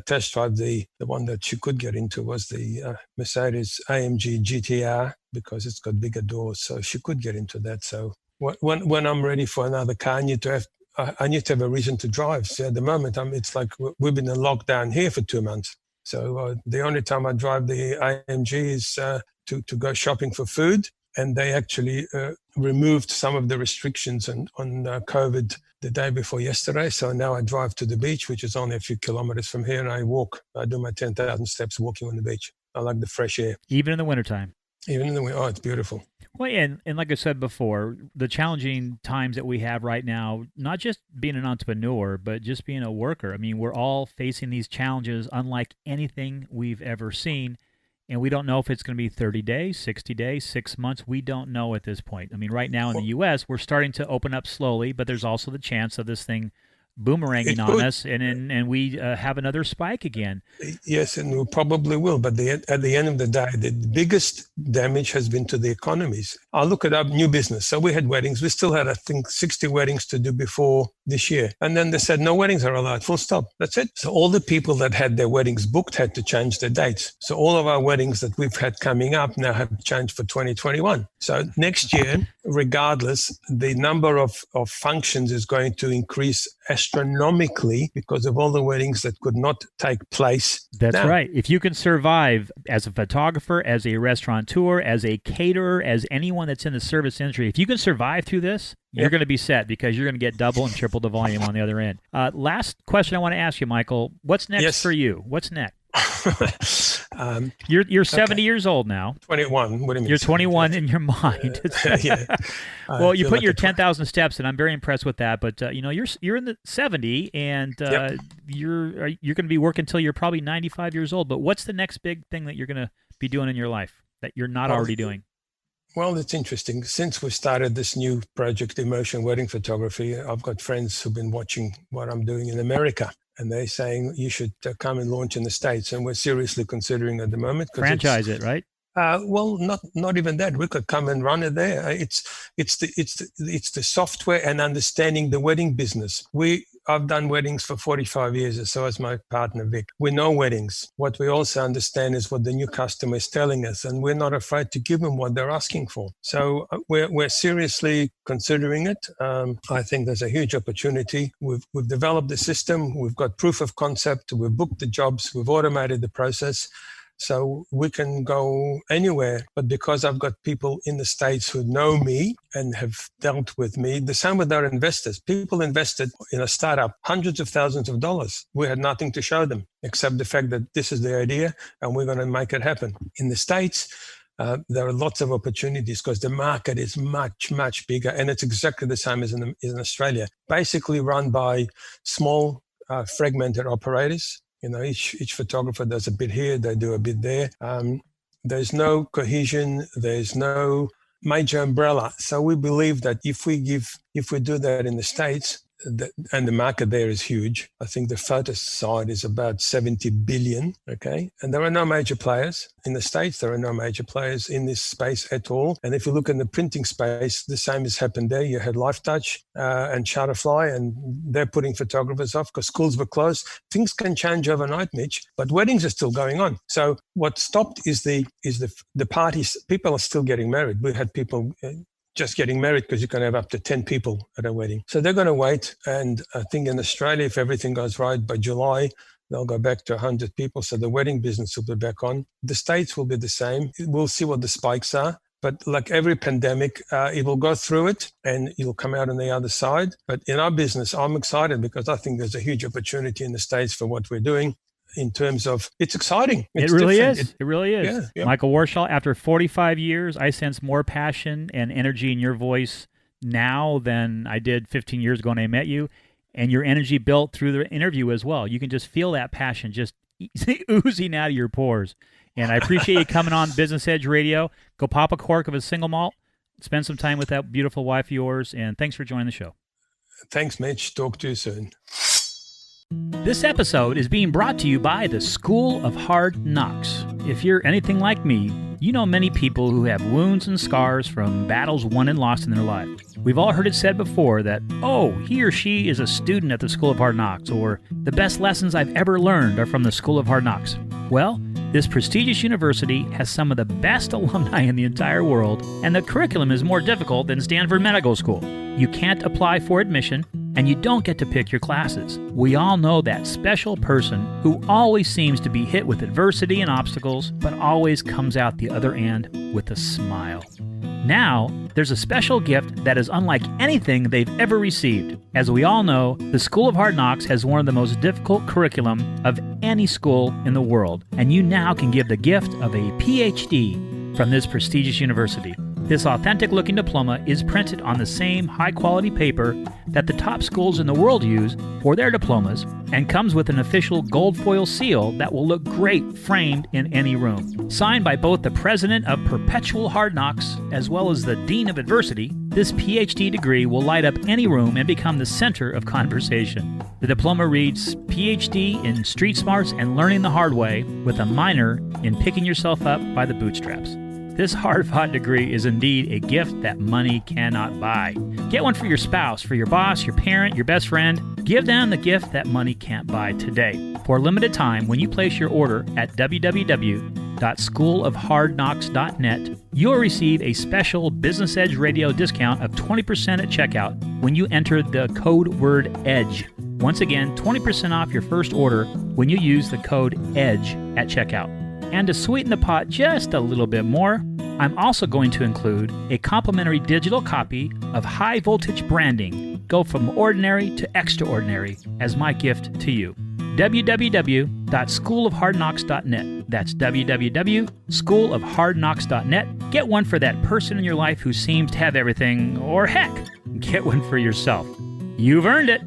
test drive the one that she could get into was the Mercedes AMG GTR because it's got bigger doors, so she could get into that. So when I'm ready for another car, I need to have a reason to drive. So at the moment, it's like we've been in lockdown here for 2 months. So the only time I drive the AMG is to go shopping for food, and they actually removed some of the restrictions on COVID the day before yesterday. So now I drive to the beach, which is only a few kilometers from here, and I walk. I do my 10,000 steps walking on the beach. I like the fresh air. Even in the wintertime? Even in the winter. Oh, it's beautiful. Well, and like I said before, the challenging times that we have right now, not just being an entrepreneur, but just being a worker. I mean, we're all facing these challenges unlike anything we've ever seen. And we don't know if it's going to be 30 days, 60 days, 6 months. We don't know at this point. I mean, right now in the U.S., we're starting to open up slowly, but there's also the chance of this thing boomeranging on us, and we have another spike again. Yes, and we probably will. But at the end of the day, the biggest damage has been to the economies. I'll look at our new business. So we had weddings. We still had, I think, 60 weddings to do before this year. And then they said, no weddings are allowed, full stop. That's it. So all the people that had their weddings booked had to change their dates. So all of our weddings that we've had coming up now have changed for 2021. So next year, regardless, the number of functions is going to increase astronomically because of all the weddings that could not take place. That's right. If you can survive as a photographer, as a restaurateur, as a caterer, as anyone that's in the service industry, if you can survive through this, you're going to be set because you're going to get double and triple the volume on the other end. Last question I want to ask you, Michael. What's next for you? What's next? You're 70 years old now. 21. What do you mean? You're 21 in your mind. Yeah. Well, you put your 10,000 steps, and I'm very impressed with that. But you're in the 70, and you're going to be working until you're probably 95 years old. But what's the next big thing that you're going to be doing in your life that you're not already doing? Well, it's interesting. Since we started this new project, Emotion Wedding Photography, I've got friends who've been watching what I'm doing in America. And they're saying you should come and launch in the States. And we're seriously considering at the moment. Franchise it, right? Well, not even that. We could come and run it there. It's the software and understanding the wedding business. I've done weddings for 45 years, and so has my partner, Vic. We know weddings. What we also understand is what the new customer is telling us, and we're not afraid to give them what they're asking for. So we're seriously considering it. I think there's a huge opportunity. We've developed the system. We've got proof of concept. We've booked the jobs. We've automated the process. So we can go anywhere. But because I've got people in the States who know me and have dealt with me, the same with our investors. People invested in a startup hundreds of thousands of dollars. We had nothing to show them except the fact that this is the idea and we're going to make it happen. In the States, there are lots of opportunities because the market is much, much bigger. And it's exactly the same as in Australia, basically run by small fragmented operators. Each photographer does a bit here, they do a bit there. There's no cohesion, there's no major umbrella. So we believe that if we do that in the States, and the market there is huge. I think the photo side is about 70 billion, okay? And there are no major players. In the States, there are no major players in this space at all. And if you look in the printing space, the same has happened there. You had LifeTouch and Shutterfly, and they're putting photographers off because schools were closed. Things can change overnight, Mitch, but weddings are still going on. So what stopped is the parties. People are still getting married. We had people just getting married because you can have up to 10 people at a wedding. So they're going to wait. And I think in Australia, if everything goes right by July, they'll go back to 100 people. So the wedding business will be back on. The States will be the same. We'll see what the spikes are. But like every pandemic, it will go through it and it'll come out on the other side. But in our business, I'm excited because I think there's a huge opportunity in the States for what we're doing. In terms of, it's exciting. It really is. It really is. Yeah. Michael Warshall, after 45 years, I sense more passion and energy in your voice now than I did 15 years ago when I met you. and your energy built through the interview as well. You can just feel that passion just oozing out of your pores. And I appreciate you coming on Business Edge Radio. Go pop a cork of a single malt. Spend some time with that beautiful wife of yours. And thanks for joining the show. Thanks, Mitch. Talk to you soon. This episode is being brought to you by the School of Hard Knocks. If you're anything like me, you know many people who have wounds and scars from battles won and lost in their life. We've all heard it said before that, oh, he or she is a student at the School of Hard Knocks, or the best lessons I've ever learned are from the School of Hard Knocks. Well, this prestigious university has some of the best alumni in the entire world, and the curriculum is more difficult than Stanford Medical School. You can't apply for admission, and you don't get to pick your classes. We all know that special person who always seems to be hit with adversity and obstacles, but always comes out the other end with a smile. Now, there's a special gift that is unlike anything they've ever received. As we all know, the School of Hard Knocks has one of the most difficult curriculum of any school in the world, and you now can give the gift of a PhD from this prestigious university. This authentic-looking diploma is printed on the same high-quality paper that the top schools in the world use for their diplomas and comes with an official gold foil seal that will look great framed in any room. Signed by both the president of Perpetual Hard Knocks as well as the dean of adversity, this PhD degree will light up any room and become the center of conversation. The diploma reads PhD in Street Smarts and Learning the Hard Way with a minor in Picking Yourself Up by the Bootstraps. This hard-fought degree is indeed a gift that money cannot buy. Get one for your spouse, for your boss, your parent, your best friend. Give them the gift that money can't buy today. For a limited time, when you place your order at www.schoolofhardknocks.net, you'll receive a special Business Edge Radio discount of 20% at checkout when you enter the code word EDGE. Once again, 20% off your first order when you use the code EDGE at checkout. And to sweeten the pot just a little bit more, I'm also going to include a complimentary digital copy of High Voltage Branding, Go From Ordinary to Extraordinary, as my gift to you. www.schoolofhardknocks.net. That's www.schoolofhardknocks.net. Get one for that person in your life who seems to have everything, or heck, get one for yourself. You've earned it.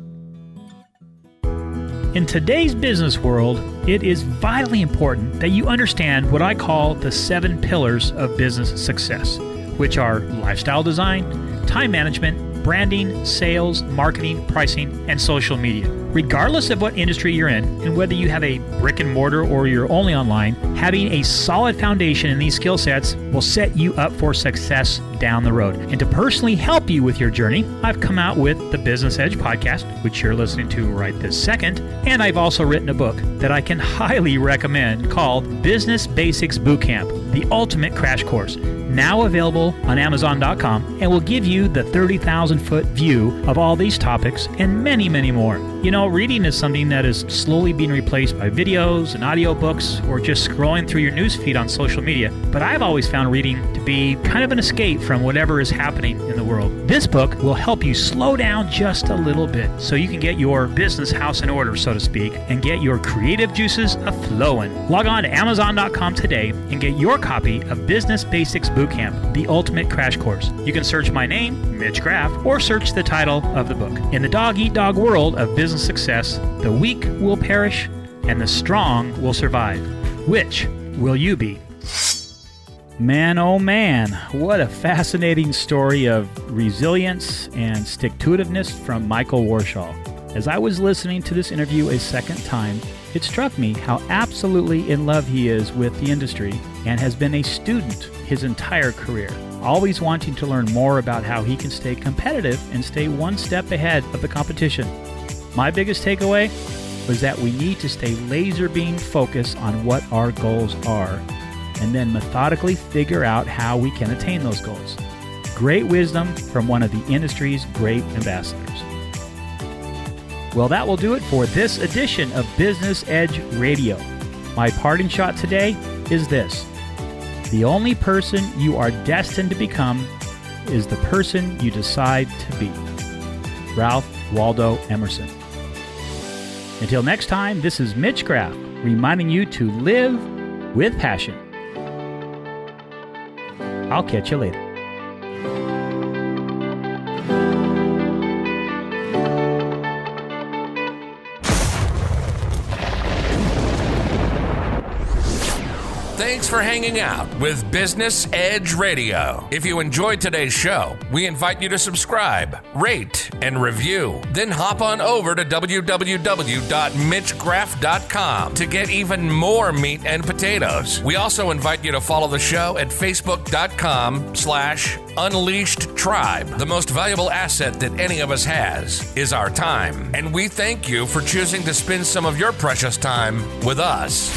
In today's business world, it is vitally important that you understand what I call the 7 pillars of business success, which are lifestyle design, time management, branding, sales, marketing, pricing, and social media. Regardless of what industry you're in, and whether you have a brick and mortar or you're only online, having a solid foundation in these skill sets will set you up for success down the road. And to personally help you with your journey, I've come out with the Business Edge podcast, which you're listening to right this second, and I've also written a book that I can highly recommend called Business Basics Bootcamp, the ultimate crash course, now available on Amazon.com, and will give you the 30,000-foot view of all these topics and many, many more. You know, reading is something that is slowly being replaced by videos and audiobooks or just scrolling through your newsfeed on social media, but I've always found reading to be kind of an escape from whatever is happening in the world. This book will help you slow down just a little bit so you can get your business house in order, so to speak, and get your creative juices a-flowing. Log on to Amazon.com today and get your copy of Business Basics Bootcamp, the ultimate crash course. You can search my name, Mitch Graff, or search the title of the book. In the dog-eat-dog world of business success, the weak will perish and the strong will survive. Which will you be? Man, oh man, what a fascinating story of resilience and stick-to-itiveness from Michael Warshall. As I was listening to this interview a second time, it struck me how absolutely in love he is with the industry and has been a student his entire career, always wanting to learn more about how he can stay competitive and stay one step ahead of the competition. My biggest takeaway was that we need to stay laser beam focused on what our goals are and then methodically figure out how we can attain those goals. Great wisdom from one of the industry's great ambassadors. Well, that will do it for this edition of Business Edge Radio. My parting shot today is this: the only person you are destined to become is the person you decide to be. Ralph Waldo Emerson. Until next time, this is Mitch Graff reminding you to live with passion. I'll catch you later. Thanks for hanging out with Business Edge Radio. If you enjoyed today's show, we invite you to subscribe, rate, and review. Then hop on over to www.mitchgraff.com to get even more meat and potatoes. We also invite you to follow the show at facebook.com/Unleashed Tribe. The most valuable asset that any of us has is our time. And we thank you for choosing to spend some of your precious time with us.